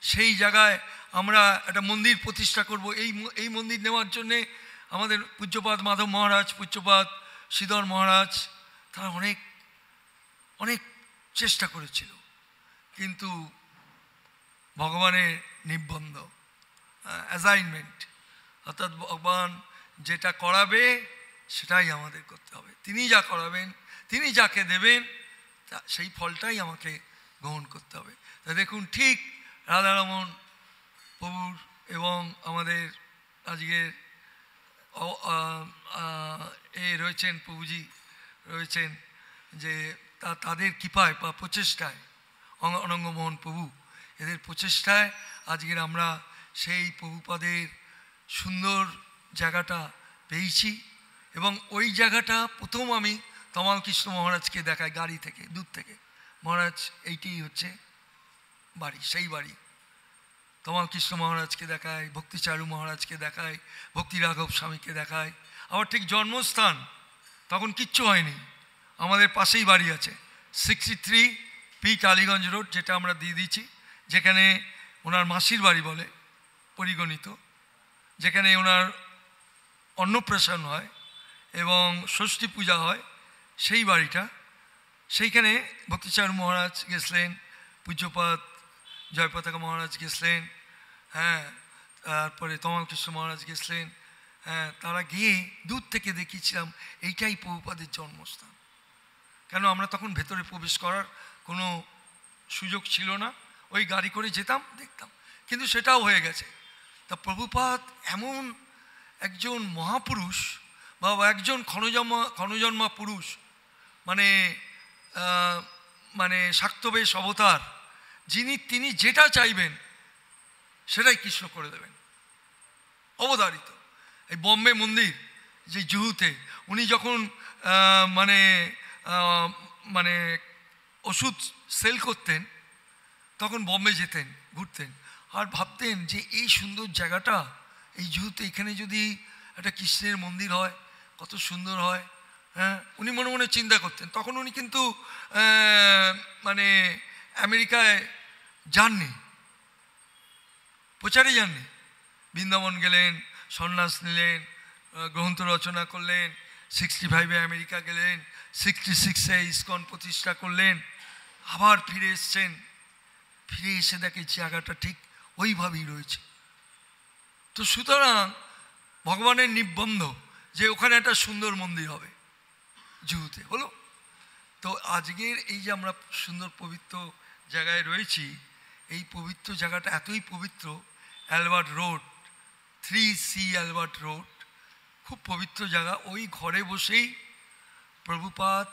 সেই জায়গায় আমরা একটা মন্দির প্রতিষ্ঠা করব। এই মন্দির নেওয়ার জন্যে আমাদের পূজ্যপাদ মাধব মহারাজ, পূজ্যপাদ শ্রীধর মহারাজ, তারা অনেক অনেক চেষ্টা করেছিল, কিন্তু ভগবানের নির্বন্ধ, অ্যাসাইনমেন্ট, অর্থাৎ ভগবান যেটা করাবে সেটাই আমাদের করতে হবে। তিনি যা করাবেন, তিনি যাকে দেবেন, সেই ফলটাই আমাকে গ্রহণ করতে হবে। তা দেখুন ঠিক রাধারমণ প্রভুর এবং আমাদের আজকের রয়েছেন প্রভুজি রয়েছেন, যে তাদের কৃপায় বা প্রচেষ্টায়, অনঙ্গমোহন প্রভু, এদের প্রচেষ্টায় আজকের আমরা সেই প্রভুপাদের সুন্দর জায়গাটা পেয়েছি। এবং ওই জায়গাটা প্রথম আমি তমাল কৃষ্ণ মহারাজকে দেখাই গাড়ি থেকে, দূর থেকে। মহারাজ এইটি হচ্ছে বাড়ি, সেই বাড়ি। তমাল কৃষ্ণ মহারাজকে দেখায়, ভক্তিচারু মহারাজকে দেখায়, ভক্তি রাঘব স্বামীকে দেখায়। আবার ঠিক জন্মস্থান তখন কিচ্ছু হয়নি, আমাদের পাশেই বাড়ি আছে 63 পি টালিগঞ্জ রোড, যেটা আমরা দিয়ে দিয়েছি, যেখানে ওনার মাসির বাড়ি বলে পরিগণিত, যেখানে ওনার অন্নপ্রাশন হয় এবং ষষ্ঠী পূজা হয়, সেই বাড়িটা। সেইখানে ভক্তিচারু মহারাজ গেছিলেন, পূজ্যপাদ জয়পতাকা মহারাজ গেছিলেন, হ্যাঁ, তারপরে তমাল কৃষ্ণ মহারাজ গেছিলেন, হ্যাঁ, তারা গিয়ে দূর থেকে দেখিয়েছিলাম এইটাই প্রভুপাদের জন্মস্থান। কেন আমরা তখন ভেতরে প্রবেশ করার কোনো সুযোগ ছিল না, ওই গাড়ি করে যেতাম, দেখতাম, কিন্তু সেটাও হয়ে গেছে। তা প্রভুপাদ এমন একজন মহাপুরুষ বা একজন ক্ষণজন্মা পুরুষ, মানে শাক্তবেশ অবতার, তিনি যেটা চাইবেন সেটাই কৃষ্ণ করে দেবেন, অবধারিত। এই বম্বে মন্দির যে জুহুতে, উনি যখন মানে মানে ওষুধ সেল করতেন তখন বম্বে যেতেন, ঘুরতেন, আর ভাবতেন যে এই সুন্দর জায়গাটা এই জুহুতে, এখানে যদি একটা কৃষ্ণের মন্দির হয় কত সুন্দর হয়। হ্যাঁ, উনি মনে মনে চিন্তা করতেন। তখন উনি কিন্তু মানে আমেরিকায় যাননি, প্রচারে যাননি। বৃন্দাবন গেলেন, সন্ন্যাস নিলেন, গ্রন্থ রচনা করলেন, 65-এ আমেরিকা গেলেন, 66-এ ইসকন প্রতিষ্ঠা করলেন, আবার ফিরে এসছেন। ফিরে এসে দেখে জায়গাটা ঠিক ওইভাবেই রয়েছে। তো সুতরাং ভগবানের নিবন্ধ যে ওখানে একটা সুন্দর মন্দির হবে জুহুতে, হলো। তো আজকের এই যে আমরা সুন্দর পবিত্র জায়গায় রয়েছি, এই পবিত্র জায়গাটা এতই পবিত্র, Albert road, 3C Albert road, খুব পবিত্র জায়গা। ওই ঘরে বসেই প্রভুপাদ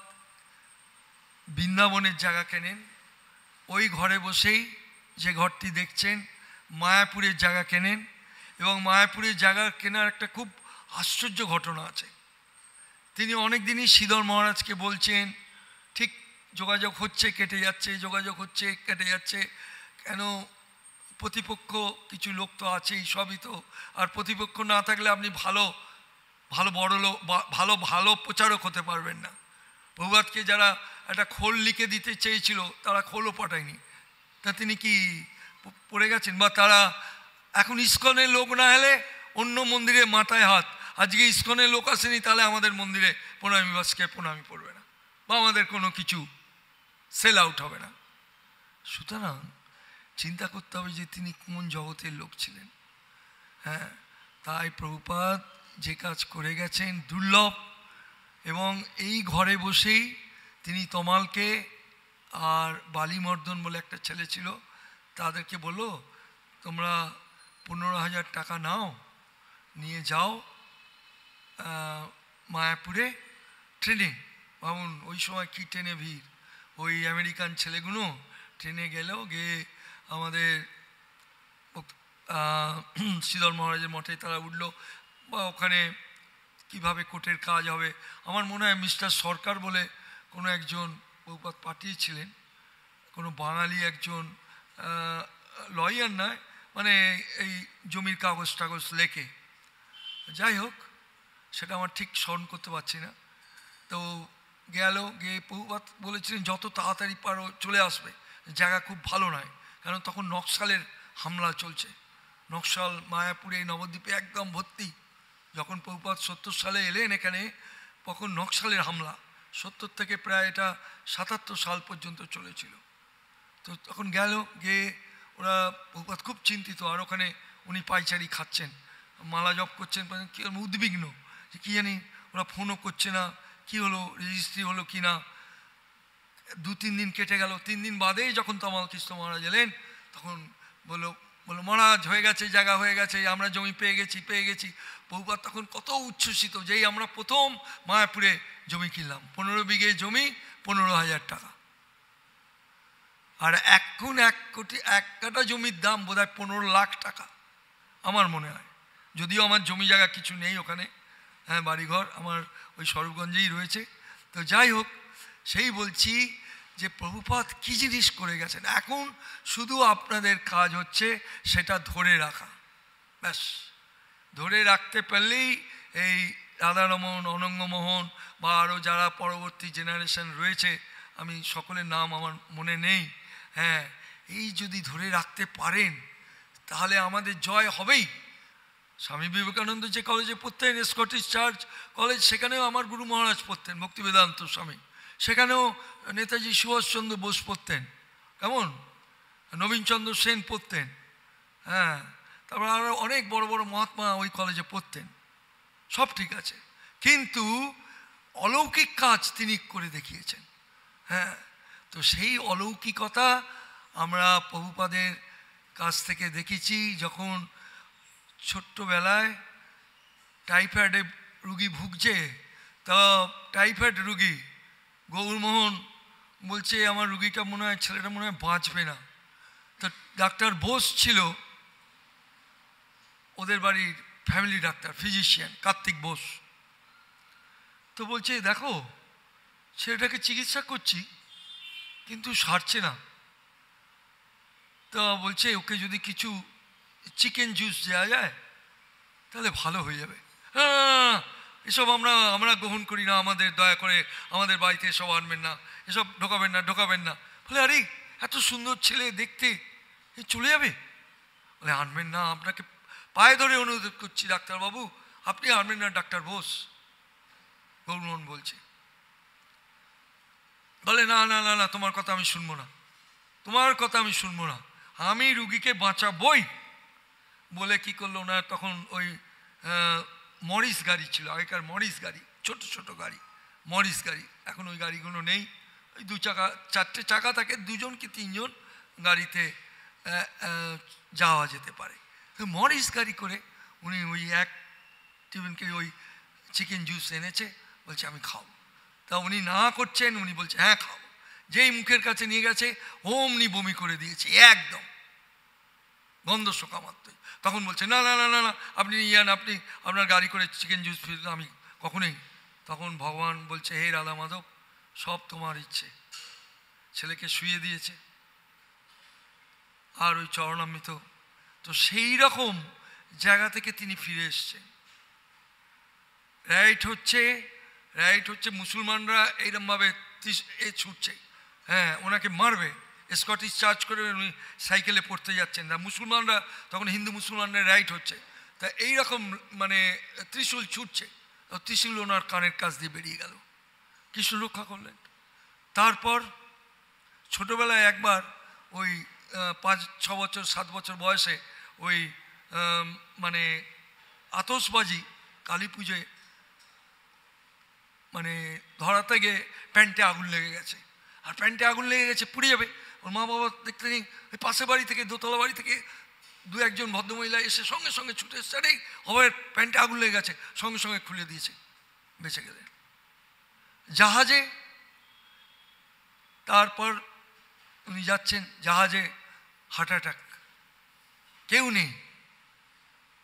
বৃন্দাবনের জায়গা কেনেন। ওই ঘরে বসেই যে ঘরটি দেখছেন মায়াপুরের জায়গা কেনেন। এবং মায়াপুরের জায়গা কেনার একটা খুব আশ্চর্য ঘটনা আছে। তিনি অনেক দিনই শ্রীধর মহারাজকে বলছেন, ঠিক যোগাযোগ হচ্ছে কেটে যাচ্ছে, যোগাযোগ হচ্ছে কেটে যাচ্ছে, কেন প্রতিপক্ষ কিছু লোক তো আছেই, সবই তো, আর প্রতিপক্ষ না থাকলে আপনি ভালো ভালো বড় লোক ভালো ভালো প্রচারক হতে পারবেন না। প্রভুপাদকে যারা একটা খোল লিখে দিতে চেয়েছিল তারা খোলও পাঠায়নি, তা তিনি কি পড়ে গেছেন? বা তারা এখন ইসকনের লোক না এলে অন্য মন্দিরে মাথায় হাত, আজকে ইসকনের লোক আসেনি তাহলে আমাদের মন্দিরে প্রণামী বাসকে প্রণামী পড়বে না, বা আমাদের কোনো কিছু সেল আউট হবে না। সুতরাং চিন্তা করতে হবে যে তিনি কোন জগতের লোক ছিলেন। হ্যাঁ, তাই প্রভুপাদ যে কাজ করে গেছেন দুর্লভ। এবং এই ঘরে বসেই তিনি তমালকে আর বালিমর্দন বলে একটা ছেলে ছিল, তাদেরকে বললো তোমরা 15,000 টাকা নাও, নিয়ে যাও মায়াপুরে ট্রেনে। ভাবুন ওই সময় কী ট্রেনে ভিড়, ওই আমেরিকান ছেলেগুলো ট্রেনে গেলেও গিয়ে আমাদের শ্রীধর মহারাজের মঠে তারা উঠলো, বা ওখানে কিভাবে কোর্টের কাজ হবে। আমার মনে হয় মিস্টার সরকার বলে কোনো একজন প্রভুপাদ পাঠিয়েছিলেন, কোনো বাঙালি একজন লয়ার নয়, মানে এই জমির কাগজ টাগজ লেখে, যাই হোক সেটা আমার ঠিক স্মরণ করতে পারছি না। তো গেল, গিয়ে প্রভুপাদ বলেছিলেন যত তাড়াতাড়ি পারো চলে আসবে, জায়গা খুব ভালো নয়, কারণ তখন নকশালের হামলা চলছে। নকশাল মায়াপুরে নবদ্বীপে একদম ভর্তি। যখন প্রভুপাদ 70 সালে এলেন এখানে, তখন নকশালের হামলা 70 থেকে প্রায় এটা 77 সাল পর্যন্ত চলেছিল। তো তখন গেল, গিয়ে ওরা প্রভুপাদ খুব চিন্তিত, আর ওখানে উনি পাইচারি খাচ্ছেন, মালা জপ করছেন, কী উদ্বিগ্ন যে কী জানি, ওরা ফোনও করছে না, কি হলো, রেজিস্ট্রি হলো কি না। 2-3 দিন কেটে গেল। 3 দিন বাদেই যখন তমাল কৃষ্ণ মহারাজ এলেন, তখন বললো মহারাজ হয়ে গেছে, জায়গা হয়ে গেছে, আমরা জমি পেয়ে গেছি। প্রভুপাদ তখন কত উচ্ছ্বসিত, যেই আমরা প্রথম মায়াপুরে জমি কিনলাম, 15 বিঘে জমি, 15,000 টাকা। আর এখন 1 কোটি 1 কাঠা জমির দাম বোধহয় 15 লাখ টাকা আমার মনে হয়, যদিও আমার জমি জায়গা কিছু নেই ওখানে। হ্যাঁ, বাড়িঘর আমার ওই স্বরূপগঞ্জেই রয়েছে। তো যাই হোক, সেই বলছি যে প্রভুপাদ কী জিনিস করে গেছেন। এখন শুধু আপনাদের কাজ হচ্ছে সেটা ধরে রাখা, ব্যাস। ধরে রাখতে পারলেই এই রাধারমন, অনঙ্গমোহন বা আরও যারা পরবর্তী জেনারেশন রয়েছে, আমি সকলের নাম আমার মনে নেই, হ্যাঁ, এই যদি ধরে রাখতে পারেন তাহলে আমাদের জয় হবেই। স্বামী বিবেকানন্দ যে কলেজে পড়তেন, স্কটিশ চার্চ কলেজ, সেখানেও আমার গুরু মহারাজ পড়তেন, ভক্তিবেদান্ত স্বামী। সেখানেও নেতাজি সুভাষচন্দ্র বোস পড়তেন, কেমন নবীনচন্দ্র সেন পড়তেন, হ্যাঁ, তারপর আরও অনেক বড় বড় মহাত্মা ওই কলেজে পড়তেন, সব ঠিক আছে। কিন্তু অলৌকিক কাজ তিনি করে দেখিয়েছেন। হ্যাঁ, তো সেই অলৌকিকতা আমরা প্রভুপাদের কাছ থেকে দেখেছি। যখন ছোট্টবেলায় টাইফয়েডে রুগী ভুগছে, তা টাইফয়েড রুগী গৌরমোহন বলছে আমার রুগীটা মনে হয়, ছেলেটা মনে হয় বাঁচবে না। তো ডাক্তার বোস ছিল ওদের বাড়ির family doctor, physician Kartik Bose. তো বলছে দেখো ছেলেটাকে চিকিৎসা করছি কিন্তু সারছে না, তো বলছে ওকে যদি কিছু চিকেন জুস দেওয়া যায় তাহলে ভালো হয়ে যাবে। হ্যাঁ, এসব আমরা গ্রহণ করি না, আমাদের দয়া করে আমাদের বাড়িতে এসব আনবেন না, এসব ঢোকাবেন না ঢোকাবেন না। বলে আরে এত সুন্দর ছেলে দেখতে, এ চলে যাবে? বলে আনবেন না, আপনাকে পায়ে ধরে অনুরোধ করছি ডাক্তারবাবু, আপনি আনবেন না। ডাক্তার বোস গৌরমোহন বলছে, বলে না না না না, তোমার কথা আমি শুনবো না, তোমার কথা আমি শুনবো না, আমি রুগীকে বাঁচাবই। বলে কি করলো না, তখন ওই মরিস গাড়ি ছিল, আগেকার মরিস গাড়ি, ছোট ছোট গাড়ি, মরিস গাড়ি, এখন ওই গাড়িগুলো নেই, ওই 2 চাকা 4টে চাকা থাকে, 2জন কি 3জন গাড়িতে যাওয়া যেতে পারে। মরিস গাড়ি করে উনি ওই এক টিফিনকে ওই চিকেন জুস এনেছে, বলছে আমি খাও। তা উনি না করছেন, উনি বলছে হ্যাঁ খাও। যেই মুখের কাছে নিয়ে গেছে অমনি বমি করে দিয়েছে, একদম গন্ধ শোকা মাত্রই। তখন বলছে না না না না না, আপনি ইয়ান, আপনি আপনার গাড়ি করে চিকেন জুস ফিরলে আমি কখনোই। তখন ভগবান বলছে হে রাধা মাধব, সব তোমার ইচ্ছে। ছেলেকে শুয়ে দিয়েছে আর ওই চরণামৃত। তো সেই রকম জায়গা থেকে তিনি ফিরে এসছেন। রাইট হচ্ছে মুসলমানরা এইরকমভাবে ছুটছে, হ্যাঁ ওনাকে মারবে, স্কটিশ চার্জ করে উনি সাইকেলে পড়তে যাচ্ছেন না, মুসলমানরা তখন হিন্দু মুসলমানরা রাইট হচ্ছে, তা এইরকম মানে ত্রিশূল ছুটছে, ত্রিশূল ওনার কানের কাছ দিয়ে বেরিয়ে গেল, কৃষ্ণ রক্ষা করলেন। তারপর ছোটোবেলায় একবার ওই 5-6 বছর 7 বছর বয়সে ওই মানে আতশবাজি কালী পুজোয় মানে ধরাতে গিয়ে প্যান্টে আগুন লেগে গেছে, আর প্যান্টে আগুন লেগে গেছে পুড়ে যাবে। ওর মা বাবা দেখতে নেই, ওই পাশের বাড়ি থেকে দোতলা বাড়ি থেকে 2-1জন ভদ্রমহিলা এসে সঙ্গে সঙ্গে ছুটে এসছে, আরে হবের প্যান্টে আগুন লেগে গেছে, সঙ্গে সঙ্গে খুলে দিয়েছে, বেঁচে গেলেন। জাহাজে তারপর উনি যাচ্ছেন, জাহাজে হার্ট অ্যাটাক, কেউ নেই,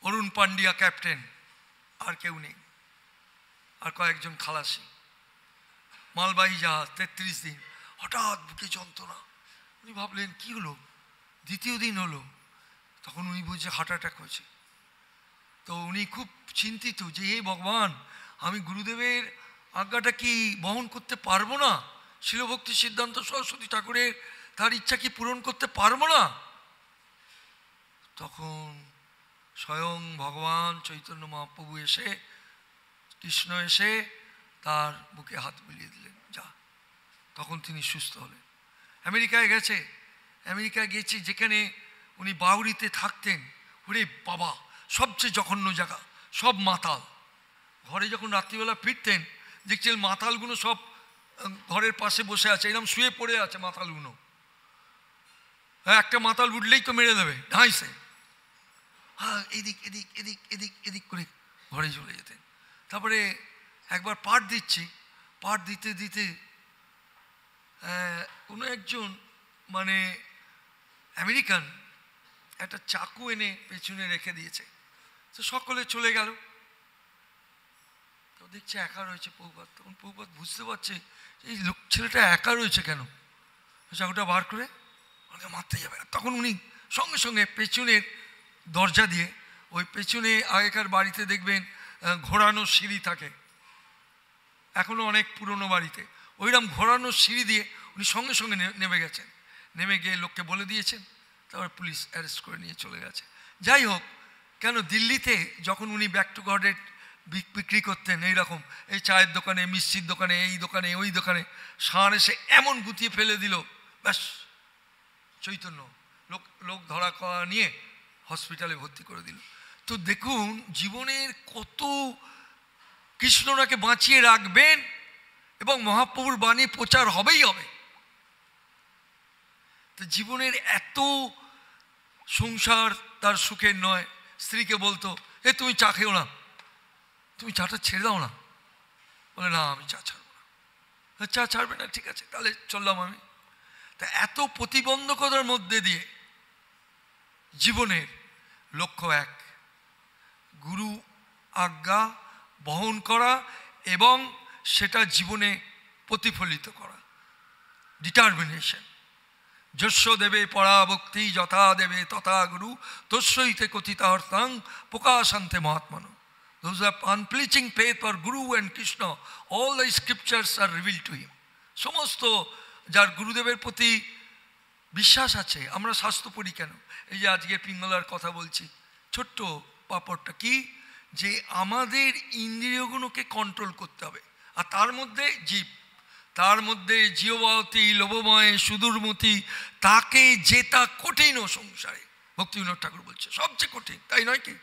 অরুণ পান্ডিয়া ক্যাপ্টেন, আর কেউ নেই, আর কয়েকজন খালাসি, মালবাহী জাহাজ 33 দিন। হঠাৎ বুকে যন্ত্রণা, উনি ভাবলেন কি হলো, দ্বিতীয় দিন হলো, তখন উনি বুঝছে হার্ট অ্যাটাক হয়েছে। তো উনি খুব চিন্তিত যে হে ভগবান, আমি গুরুদেবের আজ্ঞাটা কি বহন করতে পারবো না, শিলভক্তি সিদ্ধান্ত সরস্বতী ঠাকুরের তার ইচ্ছা কি পূরণ করতে পারবো না। তখন স্বয়ং ভগবান চৈতন্য মহাপ্রভু এসে, কৃষ্ণ এসে তার বুকে হাত বুলিয়ে দিলেন, যা। তখন তিনি সুস্থ হলেন। আমেরিকায় গেছে যেখানে উনি বাউরিতে থাকতেন, ওরে বাবা সবচেয়ে জঘন্য জায়গা, সব মাতাল। ঘরে যখন রাত্রিবেলা ফিরতেন দেখছেন মাতালগুলো সব ঘরের পাশে বসে আছে, এরকম শুয়ে পড়ে আছে মাতালগুলো, একটা মাতাল উঠলেই তো মেরে দেবে ঢাইসে, হ্যাঁ এদিক এদিক এদিক এদিক এদিক করে ঘরে চলে যেতেন। তারপরে একবার পাঠ দিতে দিতে কোনো একজন মানে আমেরিকান একটা চাকু এনে পেছনে রেখে দিয়েছে, তো সকলে চলে গেল। তো দেখছে একা রয়েছে প্রভুপাদ। তখন প্রভুপাদ বুঝতে পারছে এই ছেলেটা একা রয়েছে কেন, চাকুটা বার করে ওকে মারতে যাবে। তখন উনি সঙ্গে সঙ্গে পেছনের দরজা দিয়ে, ওই পেছনে আগেকার বাড়িতে দেখবেন ঘোরানো সিঁড়ি থাকে, এখনও অনেক পুরনো বাড়িতে ওইরকম ঘোরানো সিঁড়ি দিয়ে উনি সঙ্গে সঙ্গে নেমে গেছেন। নেমে গিয়ে লোককে বলে দিয়েছেন, তারপর পুলিশ অ্যারেস্ট করে নিয়ে চলে গেছে। যাই হোক, কেন দিল্লিতে যখন উনি ব্যাক টু গডের বিক্রি করতেন এইরকম, এই চায়ের দোকানে, মিষ্টির দোকানে, এই দোকানে ওই দোকানে, ষাঁড় এসে এমন গুতিয়ে ফেলে দিল, ব্যাস চৈতন্য লোক ধরা করা নিয়ে হসপিটালে ভর্তি করে দিল। তো দেখুন জীবনের কত কৃষ্ণ ওনাকে বাঁচিয়ে রাখবেন এবং মহাপ্রভুর বাণী প্রচার হবেই হবে। তো জীবনের এত সংসার তার সুখের নয়। স্ত্রীকে বলতো এ তুমি চা খেও না, তুমি চাটা ছেড়ে দাও না, বলে না আমি চা ছাড়বো না। চা ছাড়বে না, ঠিক আছে তাহলে চললাম আমি। তা এত প্রতিবন্ধকতার মধ্যে দিয়ে জীবনের লক্ষ্য এক, গুরু আজ্ঞা বহন করা এবং সেটা জীবনে প্রতিফলিত করা, ডিটারমিনেশন। যস্য দেবে পরা ভক্তি যথা দেবে তথা গুরু তস্যইতে কথিতার্থং প্রকাশান্তে মহাত্মনো। Those who have unflinching faith for Guru and Krishna, all the scriptures are revealed to him. সমস্ত যার গুরুদেবের প্রতি বিশ্বাস আছে, আমরা শাস্ত্র পড়ি কেন? এই যে আজকে পিঙ্গলার কথা বলছি, ছোট্ট পাপড়টা কি, যে আমাদের ইন্দ্রিয়গুলোকে কন্ট্রোল করতে হবে। আর তার মধ্যে জীব, তার মধ্যে জীববতী লোভময় সুদূরমতি, তাকে জেতা কঠিন ও সংসারে। ভক্তিবিনোদ ঠাকুর বলছে সবচেয়ে কঠিন, তাই নয় কি?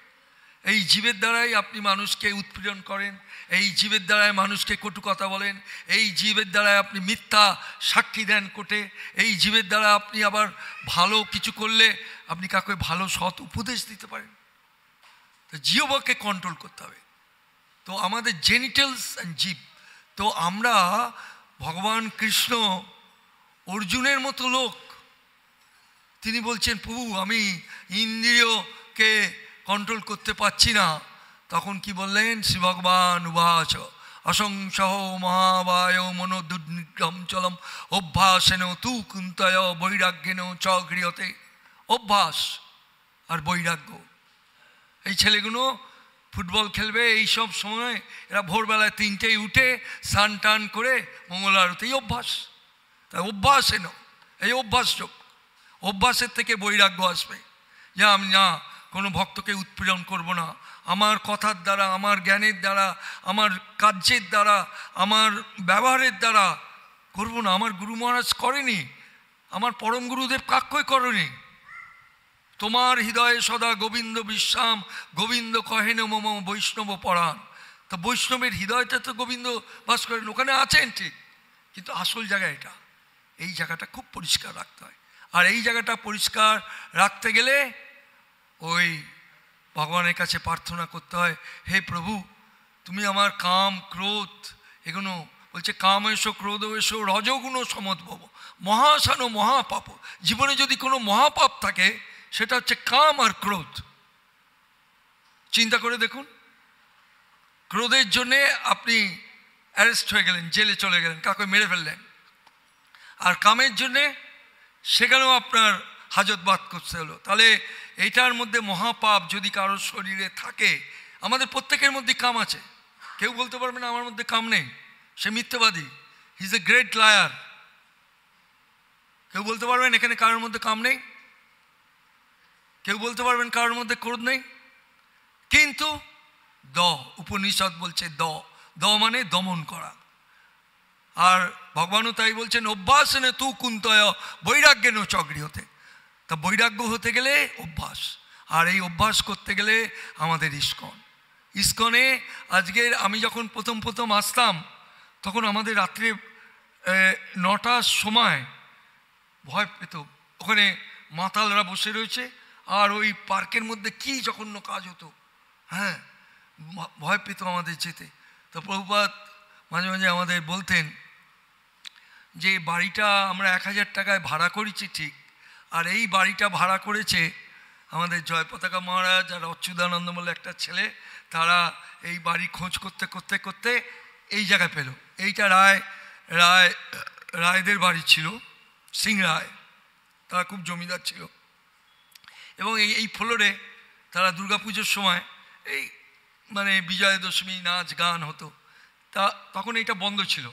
এই জীবের দ্বারাই আপনি মানুষকে উৎপীড়ন করেন, এই জীবের দ্বারাই মানুষকে কটু কথা বলেন, এই জীবের দ্বারাই আপনি মিথ্যা সাক্ষী দেন কোর্টে, এই জীবের দ্বারা আপনি আবার ভালো কিছু করলে আপনি কাউকে ভালো সৎ উপদেশ দিতে পারেন। তো জিহ্বাকে কন্ট্রোল করতে হবে। তো আমাদের জেনিটালস অ্যান্ড জীব, তো আমরা ভগবান কৃষ্ণ অর্জুনের মতো লোক, তিনি বলছেন প্রভু আমি ইন্দ্রিয়কে কন্ট্রোল করতে পারছি না। তখন কি বললেন শ্রী ভগবান? উবাচ অসংসহ মহাবায় মনোদুর্নিগ্রহম চলম অভ্যাসেন তু কুন্তয় বৈরাগ্যেন চ গৃহতে। অভ্যাস আর বৈরাগ্য, এই ছেলেগুলো ফুটবল খেলবে এই সব সময়, এরা ভোরবেলায় 3টেই উঠে স্নান টান করে মঙ্গল আরতি, এই অভ্যাস। তাই অভ্যাসেন, এই অভ্যাসযোগ, অভ্যাসের থেকে বৈরাগ্য আসবে, যে আমি না কোনো ভক্তকে উৎপীড়ন করব না, আমার কথার দ্বারা, আমার জ্ঞানের দ্বারা, আমার কার্যের দ্বারা, আমার ব্যবহারের দ্বারা করব না। আমার গুরু মহারাজ করেনি, আমার পরম গুরুদেব কাক্ষই করেনি। তোমার হৃদয়ে সদা গোবিন্দ বিশ্রাম, গোবিন্দ কহেন মম বৈষ্ণব পরাণ। তো বৈষ্ণবের হৃদয়টা তো গোবিন্দ বাস করেন, ওখানে আছেন ঠিক, কিন্তু আসল জায়গা এটা। এই জায়গাটা খুব পরিষ্কার রাখতে হয়। আর এই জায়গাটা পরিষ্কার রাখতে গেলে ওই ভগবানের কাছে প্রার্থনা করতে হয়, হে প্রভু তুমি আমার কাম ক্রোধ এগুলো, বলছে কাম এসো ক্রোধ এসো রজগুণ সমদ্ভব মহাসান মহাপাপ। জীবনে যদি কোনো মহাপাপ থাকে সেটা হচ্ছে কাম আর ক্রোধ। চিন্তা করে দেখুন, ক্রোধের জন্যে আপনি অ্যারেস্ট হয়ে গেলেন, জেলে চলে গেলেন, কাউকে মেরে ফেললেন। আর কামের জন্যে সেখানেও আপনার হাজতবাদ করতে হলো। তাহলে এইটার মধ্যে মহাপাপ যদি কারোর শরীরে থাকে, আমাদের প্রত্যেকের মধ্যে কাম আছে, কেউ বলতে পারবে না আমার মধ্যে কাম নেই, সে মিথ্যাবাদী, he is a great liar. কেউ বলতে পারবেন এখানে কারোর মধ্যে কাম নেই? কেউ বলতে পারবেন কারোর মধ্যে ক্রোধ নেই? কিন্তু উপনিষদ বলছে দ মানে দমন করা। আর ভগবানও তাই বলছেন অভ্যাসেন তু কুন্তয় বৈরাগ্যেন চ গৃহতে। তা বৈরাগ্য হতে গেলে অভ্যাস, আর এই অভ্যাস করতে গেলে আমাদের ইস্কনে আজকের আমি যখন প্রথম আসতাম তখন আমাদের রাত্রে 9টার সময় ভয় পেত, ওখানে মাতালরা বসে রয়েছে আর ওই পার্কের মধ্যে কি জঘন্য কাজ হতো, হ্যাঁ ভয় পেত আমাদের যেতে। তো প্রভুপাদ মাঝে মাঝে আমাদের বলতেন যে বাড়িটা আমরা 1000 টাকায় ভাড়া করেছি ঠিক, আর এই বাড়িটা ভাড়া করেছে আমাদের জয় পতাকা মহারাজ আর অচ্যুতানন্দ বলে একটা ছেলে, তারা এই বাড়ি খোঁজ করতে করতে করতে এই জায়গায় পেল। এইটা রায়দের বাড়ি ছিল, সিং রায়, তারা খুব জমিদার ছিল। এবং এই ফ্লোরে তারা দুর্গাপুজোর সময় এই মানে বিজয়া দশমী নাচ গান হতো, তা তখন এইটা বন্ধ ছিল।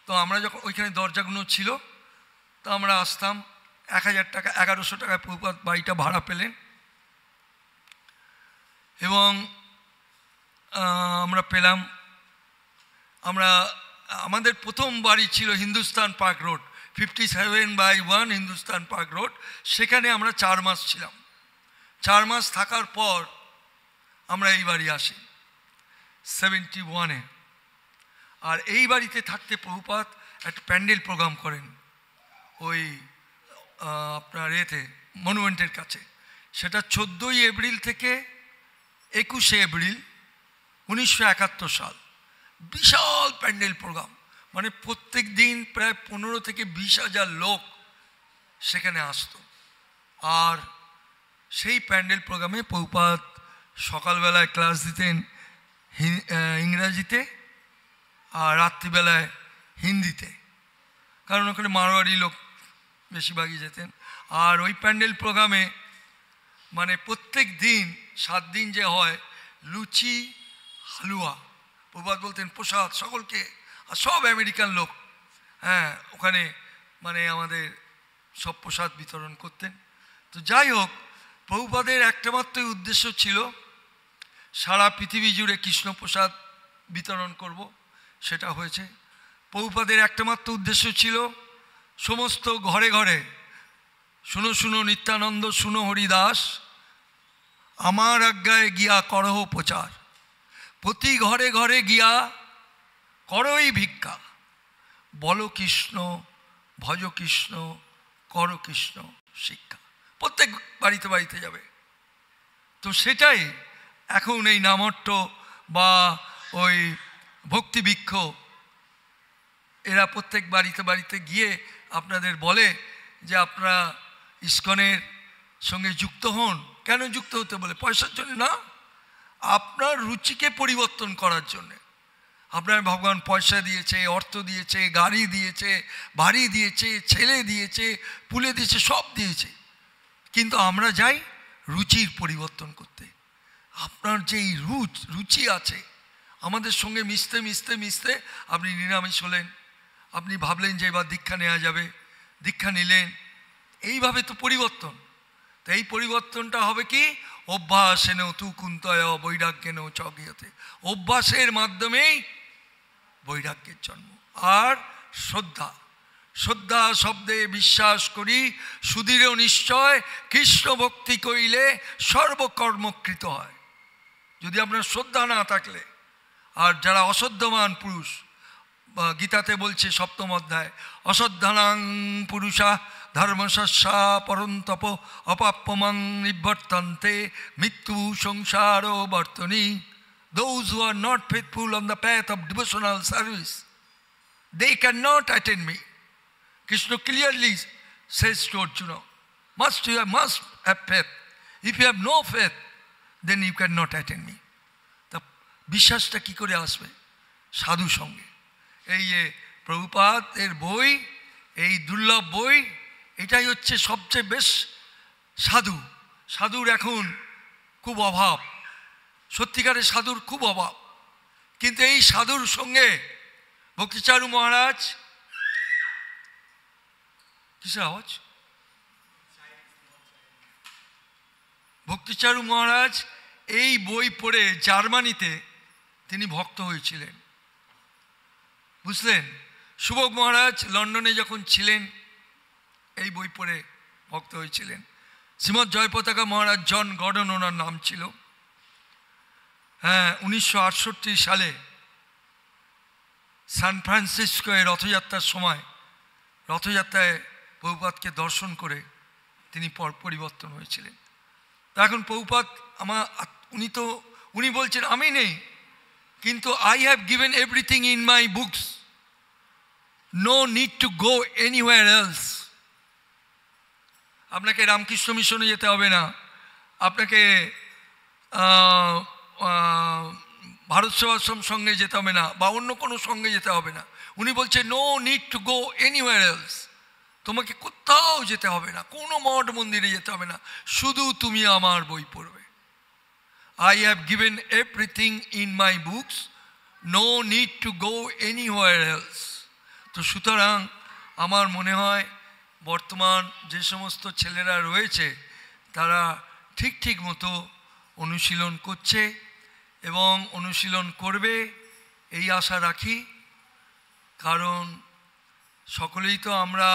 তো আমরা যখন ওইখানে দরজাগুলো ছিল, তো আমরা আসতাম, 1000 টাকা 1100 টাকায় প্রভুপাদ বাড়িটা ভাড়া পেলেন। এবং আমরা পেলাম, আমাদের প্রথম বাড়ি ছিল Hindustan park road, 57/1 Hindustan park road. সেখানে আমরা 4 মাস ছিলাম। 4 মাস থাকার পর আমরা এই বাড়ি আসি 71-এ। আর এই বাড়িতে থাকতে প্রভুপাদ একটা প্যান্ডেল প্রোগ্রাম করেন ওই আপনার মনুমেন্টের কাছে। সেটা 14ই এপ্রিল থেকে 21শে এপ্রিল 1971 সাল। বিশাল প্যান্ডেল প্রোগ্রাম, মানে প্রত্যেক দিন প্রায় 15 থেকে 20,000 লোক সেখানে আসতো। আর সেই প্যান্ডেল প্রোগ্রামে প্রভুপাদ সকালবেলায় ক্লাস দিতেন ইংরাজিতে আর রাত্রিবেলায় হিন্দিতে, কারণ ওখানে মারোয়ারি লোক বেশিরভাগই যেতেন। আর ওই প্যান্ডেল প্রোগ্রামে মানে প্রত্যেক দিন 7 দিন যে হয় লুচি হালুয়া, প্রভাত বলতেন প্রসাদ সকলকে, আর সব আমেরিকান লোক, হ্যাঁ ওখানে মানে আমাদের সব প্রসাদ বিতরণ করতেন। তো যাই হোক, প্রভুপাদের একটা মাত্রই উদ্দেশ্য ছিল সারা পৃথিবী জুড়ে কৃষ্ণপ্রসাদ বিতরণ করব, সেটা হয়েছে। প্রভুপাদের একটা মাত্র উদ্দেশ্য ছিল সমস্ত ঘরে ঘরে শুনো শুনো নিত্যানন্দ শুনো হরিদাস, আমার আজ্ঞায় গিয়া করহ প্রচার, প্রতি ঘরে ঘরে গিয়া করই ভিক্ষা, বলো কৃষ্ণ ভজ কৃষ্ণ কর কৃষ্ণ শিক্ষা। প্রত্যেক বাড়িতে বাড়িতে যাবে। তো সেটাই এখন এই নামট্য বা ওই ভক্তিবৃক্ষ এরা প্রত্যেক বাড়িতে বাড়িতে গিয়ে আপনাদের বলে যে আপনারা ইস্কনের সঙ্গে যুক্ত হন। কেন যুক্ত হতে বলে? পয়সার জন্য না, আপনার রুচিকে পরিবর্তন করার জন্যে। আপনার ভগবান পয়সা দিয়েছে, অর্থ দিয়েছে, গাড়ি দিয়েছে, বাড়ি দিয়েছে, ছেলে দিয়েছে, পুলে দিয়েছে, সব দিয়েছে, কিন্তু আমরা যাই রুচির পরিবর্তন করতে। আপনার যেই রুচি আছে আমাদের সঙ্গে মিশতে মিশতে মিশতে আপনি নিরামিষ হলেন, আপনি ভাবলেন যে এবার দীক্ষা নেওয়া যাবে, দীক্ষা নিলেন, এইভাবে তো পরিবর্তন। তো এই পরিবর্তনটা হবে কি? অভ্যাসেন তু কুন্তয় বৈরাগ্যেন চগিয়তে, অভ্যাসের মাধ্যমেই বৈরাগ্যের জন্ম। আর শ্রদ্ধা, শ্রদ্ধা শব্দে বিশ্বাস করি সুদৃঢ় নিশ্চয় কৃষ্ণ ভক্তি করিলে সর্বকর্মকৃত হয়। যদি আপনার শ্রদ্ধা না থাকলে, আর যারা অশ্রদ্ধমান পুরুষ, গীতাতে বলছে 7ম অধ্যায়, অশ্রদ্ধানাং পুরুষা ধর্মশস্যা পরন্তপ অপাপ্যমাং নিবর্তন্তে মৃত্যু সংসার বর্তনী। Those who are not faithful on the path of devotional service, they cannot attain me. Krishna clearly says to Arjuna, you must have faith. If you have no faith, then you cannot attain me. তা বিশ্বাসটা কি করে আসবে? সাধু সঙ্গে। এই যে প্রভুপাদ এর বই, এই দুর্লভ বই, এটাই হচ্ছে সবচেয়ে বেশ সাধু। সাধুর এখন খুব অভাব, সত্যিকারের সাধুর খুব অভাব। কিন্তু এই সাধুর সঙ্গে ভক্তিচারু মহারাজ, কিসের আওয়াজ? ভক্তিচারু মহারাজ এই বই পড়ে জার্মানিতে তিনি ভক্ত হয়েছিলেন, বুঝলেন? সুভোগ মহারাজ লন্ডনে যখন ছিলেন এই বই পড়ে ভক্ত হয়েছিলেন। শ্রীমৎ জয়পতাকা মহারাজ জন গর্ডন ওনার নাম ছিল। হ্যাঁ, 1968 সালে সান ফ্রান্সিসকোয় রথযাত্রার সময় রথযাত্রায় প্রভুপাদকে দর্শন করে তিনি পরিবর্তন হয়েছিলেন। তা এখন প্রভুপাদ উনি বলছেন আমি নেই, কিন্তু I have given everything in my books, no need to go anywhere else. আপনাকে রামকৃষ্ণ মিশনে যেতে হবে না, আপনাকে ভারত সেবাশ্রম সঙ্গে যেতে হবে না, বা অন্য কোনো সঙ্গে যেতে হবে না। উনি বলছে no need to go anywhere else, তোমাকে কোথাও যেতে হবে না, কোনো মঠ মন্দিরে যেতে হবে না, শুধু তুমি আমার বই পড়বে। I have given everything in my books, no need to go anywhere else. তো সুতরাং আমার মনে হয় বর্তমান যে সমস্ত ছেলেরা রয়েছে তারা ঠিক মতো অনুশীলন করছে এবং অনুশীলন করবে এই আশা রাখি। কারণ সকলেই তো আমরা,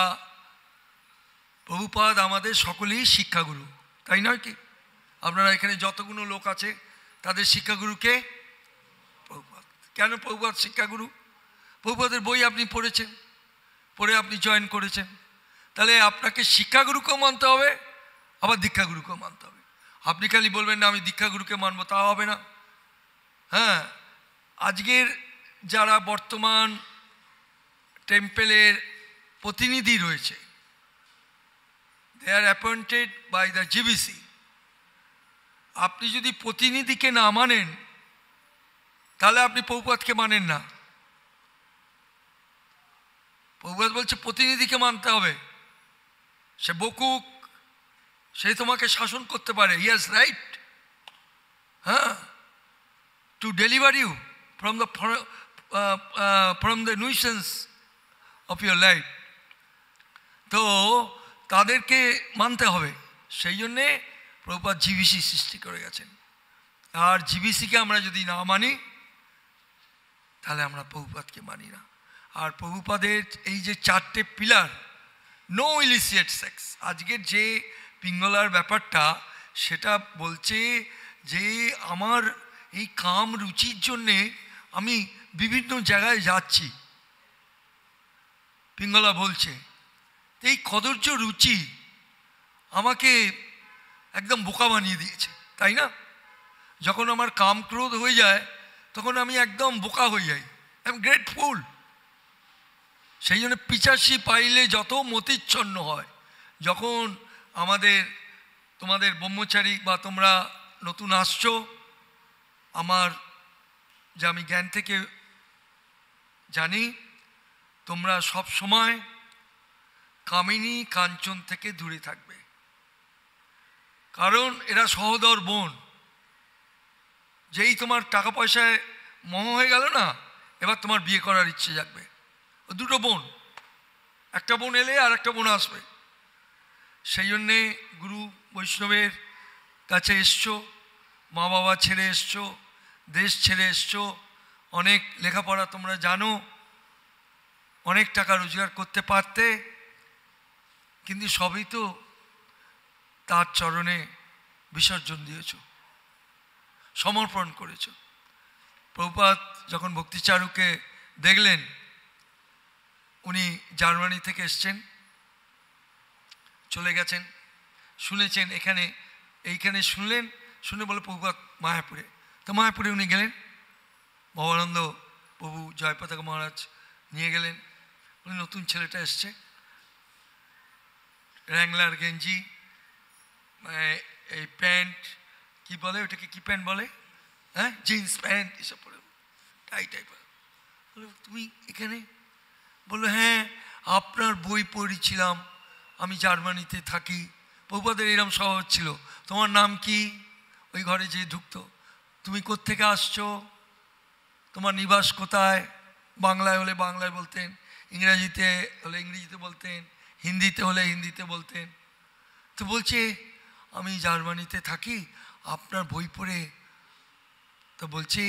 প্রভুপাদ আমাদের সকলেই শিক্ষাগুরু, তাই নয় কি? আপনারা এখানে যতগুলো লোক আছে তাদের শিক্ষাগুরুকে প্রভুপাদ। কেন প্রভুপাদ শিক্ষাগুরু? প্রভুপাদের বই আপনি পড়েছেন, পড়ে আপনি জয়েন করেছেন, তাহলে আপনাকে শিক্ষাগুরুকেও মানতে হবে, আবার দীক্ষাগুরুকেও মানতে হবে। আপনি খালি বলবেন না আমি দীক্ষাগুরুকে মানবো, তা হবে না। হ্যাঁ, আজকের যারা বর্তমান টেম্পেলের প্রতিনিধি রয়েছে, they are appointed by the GBC, আপনি যদি প্রতিনিধিকে না মানেন তাহলে আপনি প্রভুপাদকে মানেন না। প্রভুপাদ বলছে প্রতিনিধিকে মানতে হবে। সে বকুক, সে তোমাকে শাসন করতে পারে, ইয়েস রাইট, হ্যাঁ, to deliver you from the nuisance of your life. তো তাদেরকে মানতে হবে। সেই জন্যে প্রভুপাদ জিবিসি সৃষ্টি করে গেছেন। আর জিবিসিকে আমরা যদি না মানি তাহলে আমরা প্রভুপাদকে মানি না। আর প্রভুপাদের এই যে 4টে পিলার, নো ইলিসিয়েট সেক্স, আজকের যে পিঙ্গলার ব্যাপারটা সেটা বলছে যে আমার এই কাম রুচির জন্যে আমি বিভিন্ন জায়গায় যাচ্ছি। পিঙ্গলা বলছে এই কদর্য রুচি আমাকে একদম বোকা বানিয়ে দিয়েছে, তাই না? যখন আমার কাম ক্রোধ হয়ে যায় তখন আমি একদম বোকা হয়ে যাই, আই এম গ্রেটফুল। সেই জন্য পিচাসি পাইলে যত মতিচ্ছন্ন হয়। যখন তোমাদের ব্রহ্মচারী বা তোমরা নতুন আসছো, আমার যে আমি জ্ঞান থেকে জানি তোমরা সব সময় কামিনী কাঞ্চন থেকে দূরে থাকবে, কারণ এরা সহোদর বোন। যেই তোমার টাকা পয়সায় মোহ হয়ে গেল না, এবার তোমার বিয়ে করার ইচ্ছে জাগবে। ও দুটো বোন, একটা বোন এলে আর একটা বোন আসবে। সেই জন্যে গুরু বৈষ্ণবের কাছে এসছো, মা বাবা ছেড়ে এসছো, দেশ ছেড়ে এসছো, অনেক লেখাপড়া তোমরা জানো, অনেক টাকা রোজগার করতে পারতে, কিন্তু সবই তো তার চরণে বিসর্জন দিয়েছ, সমর্পণ করেছ। প্রভুপাদ যখন ভক্তিচারুকে দেখলেন, উনি জার্মানি থেকে এসছেন, চলে গেছেন, শুনেছেন এইখানে শুনলেন, শুনে বলে প্রভুপাদ মায়াপুরে। তো মায়াপুরে উনি গেলেন, ভবানন্দ প্রভু জয়পতাকা মহারাজ নিয়ে গেলেন। উনি নতুন ছেলেটা এসছে, র্যাংলার গেঞ্জি, এই প্যান্ট, কি বলে ওটাকে, কি প্যান্ট বলে, হ্যাঁ, জিন্স প্যান্ট এসব পরে, টাই টাইপের। বলো তুমি এখানে? বললো হ্যাঁ, আপনার বই পড়েছিলাম, আমি জার্মানিতে থাকি। প্রভুপাদের এরকম স্বভাব ছিল। তোমার নাম কি? ওই ঘরে যে ঢুকতো, তুমি কোত্থেকে আসছো, তোমার নিবাস কোথায়? বাংলায় হলে বাংলায় বলতেন, ইংরেজিতে হলে ইংরেজিতে বলতেন, হিন্দিতে হলে হিন্দিতে বলতেন। তো বলছে আমি জার্মানিতে থাকি, আপনার বই পড়ে। তো বলছে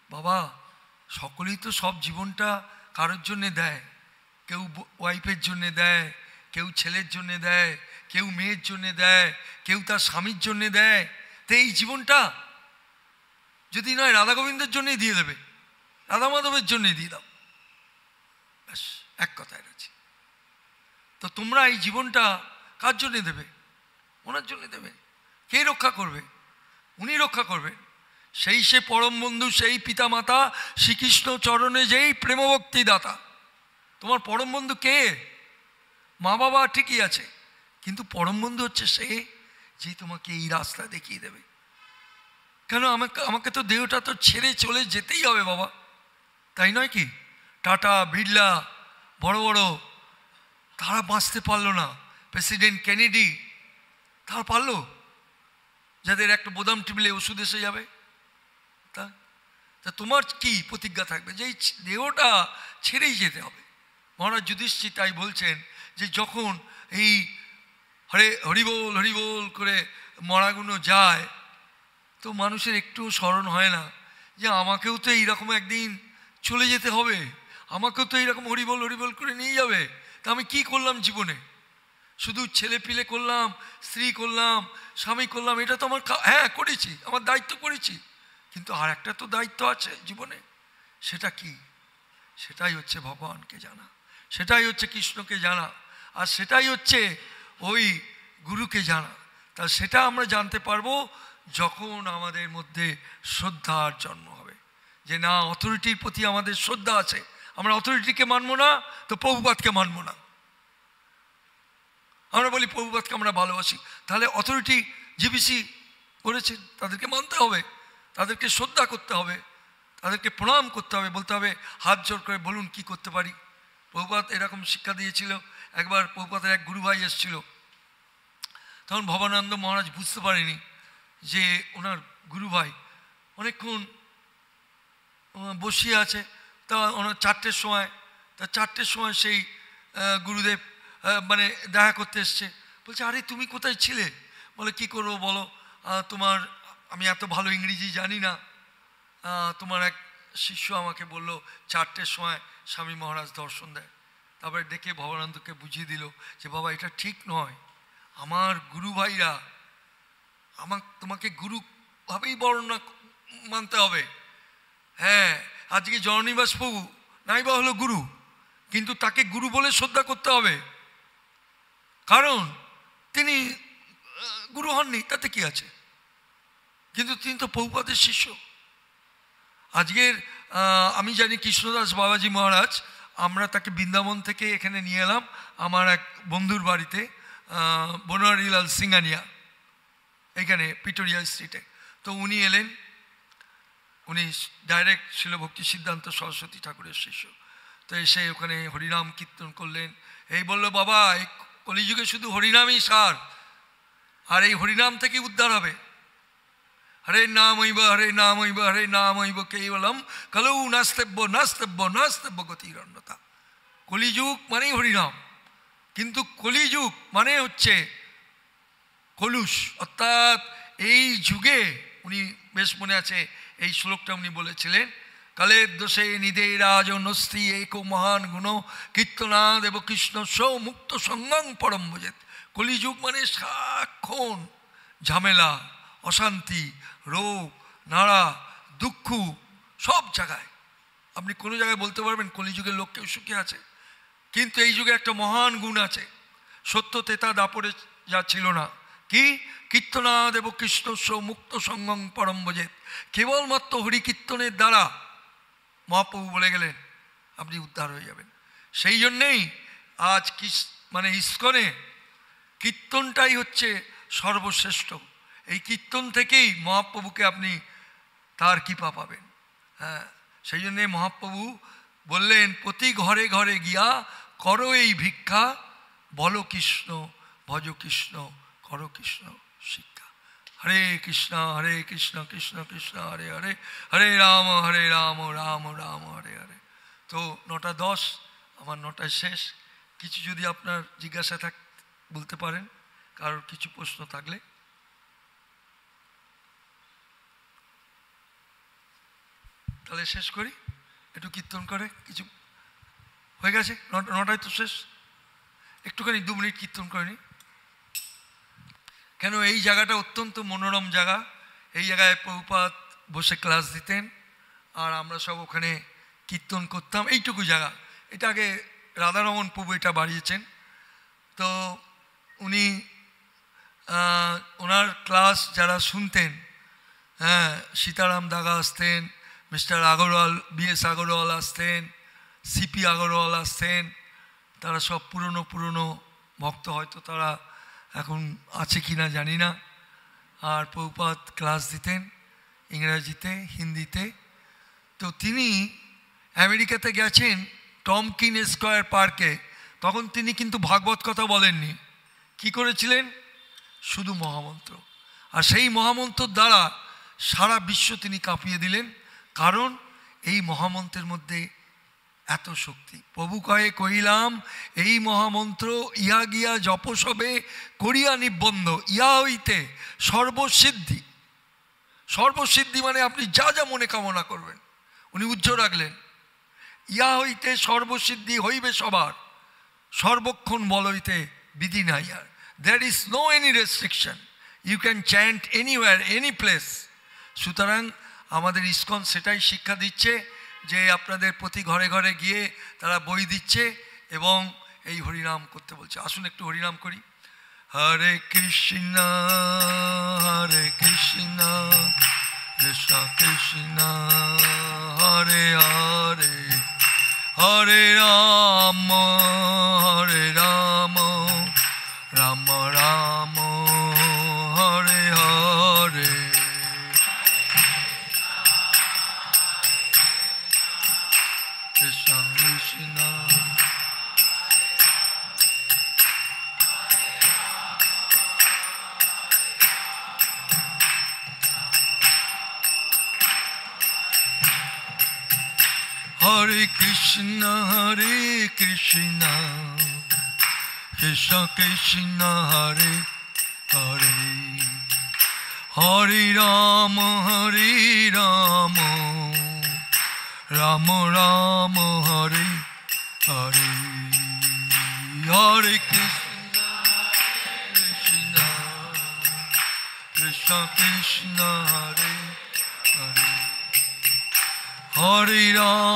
বাবা, সকলেই তো সব জীবনটা কারোর জন্যে দেয়, কেউ ওয়াইফের জন্যে দেয়, কেউ ছেলের জন্যে দেয়, কেউ মেয়ের জন্যে দেয়, কেউ তার স্বামীর জন্যে দেয়। তো এই জীবনটা যদি নয় রাধা গোবিন্দের জন্যই দিয়ে দেবে, রাধা মাধবের জন্যই দিয়ে দাও, ব্যাস এক কথায় আছে। তো তোমরা এই জীবনটা কার জন্যে দেবে? ওনার জন্যে দেবে। কে রক্ষা করবে? উনি রক্ষা করবেন। সেই সে পরম বন্ধু, সেই পিতা মাতা শ্রীকৃষ্ণ চরণে যেই প্রেমভক্তি দাতা। তোমার পরম বন্ধু কে? মা বাবা ঠিকই আছে, কিন্তু পরম বন্ধু হচ্ছে সে যে তোমাকে এই রাস্তা দেখিয়ে দেবে। কেন আমাকে তো দেহটা তো ছেড়ে চলে যেতেই হবে বাবা, তাই নয় কি? টাটা, বিড়লা, বড় বড় তারা বাঁচতে পারলো না। প্রেসিডেন্ট কেনেডি তারা পারলো, যাদের একটা বোদাম টিপলে ওষুধ এসে যাবে। তা তোমার কি প্রতিজ্ঞা থাকবে যে এই দেহটা ছেড়েই যেতে হবে? মহারাজ যুধিষ্ঠির তাই বলছেন যে যখন এই হরিবোল হরিবোল করে মরাগুলো যায়, তো মানুষের একটু স্মরণ হয় না যে আমাকেও তো এইরকম একদিন চলে যেতে হবে, আমাকেও তো এইরকম হরিবোল হরিবোল করে নিয়ে যাবে। তা আমি কি করলাম জীবনে? শুধু ছেলে পিলে করলাম, স্ত্রী করলাম, স্বামী করলাম, এটা তো আমার, হ্যাঁ করেছি, আমার দায়িত্ব করেছি, কিন্তু আর একটা তো দায়িত্ব আছে জীবনে। সেটা কি? সেটাই হচ্ছে ভগবানকে জানা, সেটাই হচ্ছে কৃষ্ণকে জানা, আর সেটাই হচ্ছে ওই গুরুকে জানা। তা সেটা আমরা জানতে পারবো যখন আমাদের মধ্যে শ্রদ্ধার জন্ম হবে, যে না অথরিটির প্রতি আমাদের শ্রদ্ধা আছে, আমরা অথরিটিকে মানবো না তো প্রভুপাদকে মানবো না। আমরা বলি প্রভুপাদকে আমরা ভালোবাসি, তাহলে অথরিটি জিবিসি করেছেন, তাদেরকে মানতে হবে, তাদেরকে শ্রদ্ধা করতে হবে, তাদেরকে প্রণাম করতে হবে, বলতে হবে হাত জোর করে বলুন কি করতে পারি। প্রভুপাদ এরকম শিক্ষা দিয়েছিল। একবার প্রভুপাদের এক গুরু ভাই এসেছিল, তখন ভবানন্দ মহারাজ বুঝতে পারেনি যে ওনার গুরু ভাই অনেকক্ষণ বসিয়ে আছে। তা ওনার 4টের সময়, তা 4টের সময় সেই গুরুদেব মানে দেখা করতে এসছে। বলছে, আরে তুমি কোথায় ছিলে? বলে, কি করবো বলো, তোমার আমি এত ভালো ইংরেজি জানি না, তোমার এক শিষ্য আমাকে বললো 4টের সময় স্বামী মহারাজ দর্শন দেয়। তারপরে ডেকে ভবানন্দকে বুঝিয়ে দিল যে বাবা এটা ঠিক নয়, আমার গুরু ভাইরা তোমাকে গুরুভাবেই বর্ণনা মানতে হবে। হ্যাঁ, আজকে জননিবাস প্রভু নাইবা হলো গুরু, কিন্তু তাকে গুরু বলে শ্রদ্ধা করতে হবে, কারণ তিনি গুরু হননি, তাতে কি আছে, কিন্তু তিনি তো প্রভুপাদের শিষ্য। আজকের আমি জানি কৃষ্ণদাস বাবাজি মহারাজ, আমরা তাকে বৃন্দাবন থেকে এখানে নিয়ে এলাম আমার এক বন্ধুর বাড়িতে, বনোয়ারিলাল সিঙ্গানিয়া, এখানে পিটোরিয়া স্ট্রিটে। তো উনি এলেন, উনি ডাইরেক্ট ছিল ভক্তি সিদ্ধান্ত সরস্বতী ঠাকুরের শিষ্য। তো এসে ওখানে হরিনাম কীর্তন করলেন। এই বলল, বাবা এই কলিযুগে শুধু হরিনামই সার, আর এই হরিনাম থেকে উদ্ধার হবে। হরে নাম হইব, হরে নাম হইব, হরে নাম হইব কেবলম কলৌ নাস্তেব্য নাস্তেব্য নাস্তেব্য গতিরন্যতা। কলিযুগ মানেই হরিনাম, কিন্তু কলিযুগ মানে হচ্ছে কলুষ, অর্থাৎ এই যুগে উনি বেশ মনে আছে এই শ্লোকটা উনি বলেছিলেন, কালের দোষে নিদে রাজ নস্তি এক মহান গুণ কীর্তনাদ এব কৃষ্ণ সৌ মুক্ত সঙ্গং পরম ভজেত। কলিযুগ মানে সারাক্ষণ ঝামেলা, অশান্তি, রোগ, নাড়া, দুঃখ, সব জায়গায় আপনি কোনো জায়গায় বলতে পারবেন কলিযুগের লোক কেউ সুখে আছে? কিন্তু এই যুগে একটা মহান গুণ আছে, সত্য তেতা দাপরে যা ছিল না, কি কীর্তনাদ এব কৃষ্ণ সৌ মুক্ত সঙ্গং পরম ভজেত। কেবলমাত্র হরিকীর্তনের দ্বারা মহাপ্রভু বলে গেলেন আপনি উদ্ধার হয়ে যাবেন। সেই জন্যেই আজ মানে ইস্কনে কীর্তনটাই হচ্ছে সর্বশ্রেষ্ঠ। এই কীর্তন থেকেই মহাপ্রভুকে আপনি তার কৃপা পাবেন। হ্যাঁ, সেই জন্যে মহাপ্রভু বললেন, প্রতি ঘরে ঘরে গিয়া করো এই ভিক্ষা, বলো কৃষ্ণ ভজ কৃষ্ণ করো কৃষ্ণ শিক্ষা। হরে কৃষ্ণ কৃষ্ণ কৃষ্ণ হরে হরে, হরে রাম রাম রাম হরে হরে। তো 9:10, আমার 9টায় শেষ। কিছু যদি আপনার জিজ্ঞাসা বলতে পারেন, কারোর কিছু প্রশ্ন থাকলে। তাহলে শেষ করি, একটু কীর্তন করে। কিছু হয়ে গেছে, 9টায় তো শেষ, একটুখানি 2 মিনিট কীর্তন করে নি। কেন এই জায়গাটা অত্যন্ত মনোরম জায়গা, এই জায়গায় প্রভুপাদ বসে ক্লাস দিতেন আর আমরা সব ওখানে কীর্তন করতাম। এইটুকু জায়গা, এটা আগে রাধারমণ প্রভু এটা বাড়িয়েছেন। তো উনি ওনার ক্লাস যারা শুনতেন, হ্যাঁ, সীতারাম দাগা আসতেন, মিস্টার আগরওয়াল, BS আগরওয়াল আসতেন, CP আগরওয়াল আসতেন, তারা সব পুরনো ভক্ত, হয়তো তারা এখন আছে কি না জানি না। আর প্রভুপাদ ক্লাস দিতেন ইংরাজিতে, হিন্দিতে। তো তিনি আমেরিকাতে গেছেন টমকিন স্কোয়ার পার্কে, তখন তিনি কিন্তু ভাগবত কথা বলেননি। কি করেছিলেন? শুধু মহামন্ত্র। আর সেই মহামন্ত্রর দ্বারা সারা বিশ্ব তিনি কাঁপিয়ে দিলেন, কারণ এই মহামন্ত্রের মধ্যে এত শক্তি। প্রভু কয়ে কইলাম এই মহামন্ত্র ইহা গিয়া জপসবে করিয়া নিবন্ধ, ইহা হইতে সর্বসিদ্ধি। সর্বসিদ্ধি মানে আপনি যা যা মনে কামনা করবেন, উনি উজ্জ্বল রাখলেন, ইহা হইতে সর্বসিদ্ধি হইবে সবার, সর্বক্ষণ বলইতে বিধি নাই আর। There is no any restriction, you can chant anywhere, any place. সুতরাং আমাদের ইসকন সেটাই শিক্ষা দিচ্ছে যে আপনাদের প্রতি ঘরে ঘরে গিয়ে তারা বই দিচ্ছে এবং এই হরিনাম করতে বলছে। আসুন একটু হরিনাম করি। হরে কৃষ্ণ কৃষ্ণ কৃষ্ণ হরে হরে, হরে Ram Ram Ram Hare Hare. Krishna Krishna Hare Krishna Krishna Krishna Hare Hare Hare Rama Rama Rama Hare Hare Hare Krishna Krishna Krishna Hare Hare Hare Rama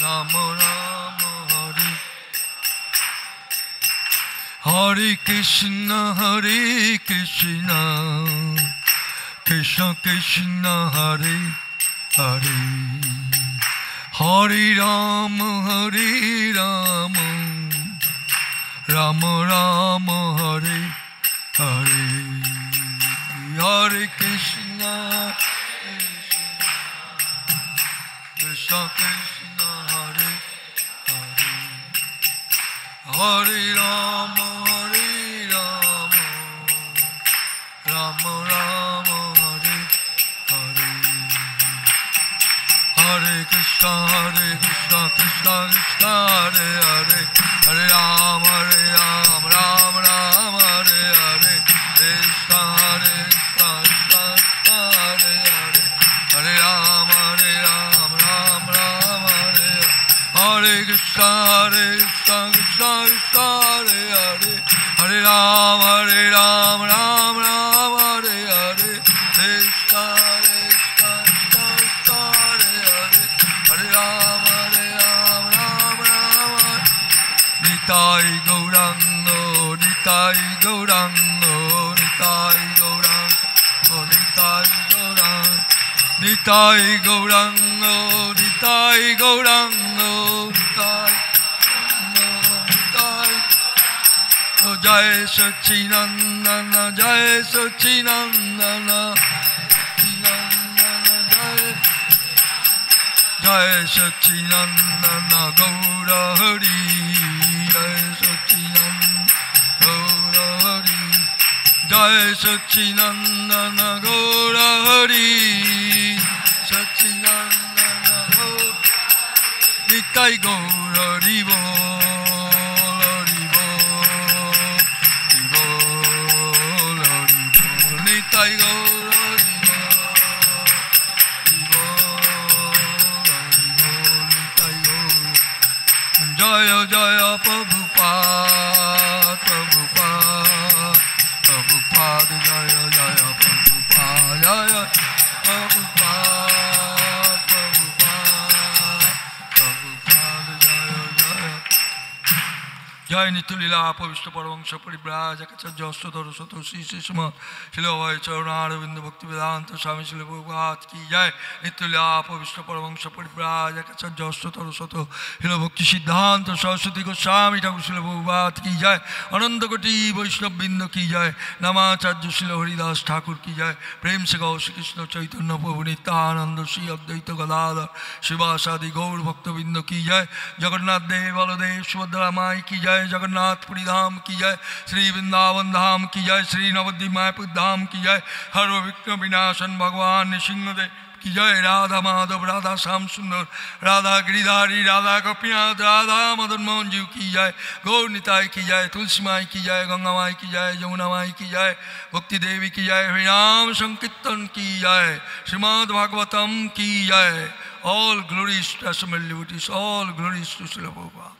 Rama Rama Hare Hare Krishna Krishna Krishna Hare Hare Hare Rama Rama Rama Hare Hare Hare Krishna Krishna Krishna Hare Hare Hare Rama Rama Rama Hare Hare Hare Krishna Krishna Krishna Hare Hare Hare Rama Rama Rama Hare Hare Krishna Krishna Hare Hare Hare Rama Rama Rama Hare Hare Krishna Krishna Krishna Hare Hare Hare Rama Rama Rama Hare Hare Krishna Krishna Krishna Hare Hare Hare Rama Rama Rama Nitai Gaurango Nitai Gaurango Nitai Gaurango Nitai Gaurango Nitai Gaurango Nitai Gaurango Nitai Jai Satchinandana Jai Satchinandana Jai Satchinandana Gaura Hari Jai Satchinandana Gaura Hari Jai Satchinandana Gaura Hari Satchinandana Gaura Nitai Gaura Haribo Nitai Gaura Jaya Jaya Prabhupada Prabhupada Prabhupada Jaya Jaya Prabhupada Jaya Prabhupada Prabhupada Prabhupada Jaya Jaya Jai Nitulila Pavishta Paramahansa Parivrajaka Acharya Sato Sri Sri Srimad Srila Abhay Charanaravinda Bhakti Vedanta Swami Srila Prabhupada Ki Jai Nitulila Pavishta Paramahansa Parivrajaka Acharya Sato Srila Bhakti Siddhanta Saraswati Goswami Thakur Srila Prabhupada Ki Jai Ananda Koti Vaishnava Binda Ki Jai Namacharya Srila Haridas Thakur Ki Jai Prem Se Gaur Shri Krishna Chaitanya Prabhu Nityananda Shri Advaita Gadadhar Shivasadi Gaur Bhakta Binda Ki Jai Jagannath Dev Baladev Subhadra Mai Ki Jai Jagannath Puri धाम की जय श्री वृंदावन धाम की जय श्री नवद्वीप मायापुर धाम की जय हर विघ्न विनाशन भगवान नृसिंहदेव की जय राधा माधव राधा श्याम सुंदर राधा गिरिधारी राधा कपिनाथ राधा मदन मोहन जीव की जय गौर निताई की जय तुलसी माई की जय गंगा माई की जय यमुना माई की जय भक्ति देवी की जय हरिनाम संकीर्तन की जय श्रीमद् भागवतम की जय all glories to Assembled devotees all glories to Srila Prabhupada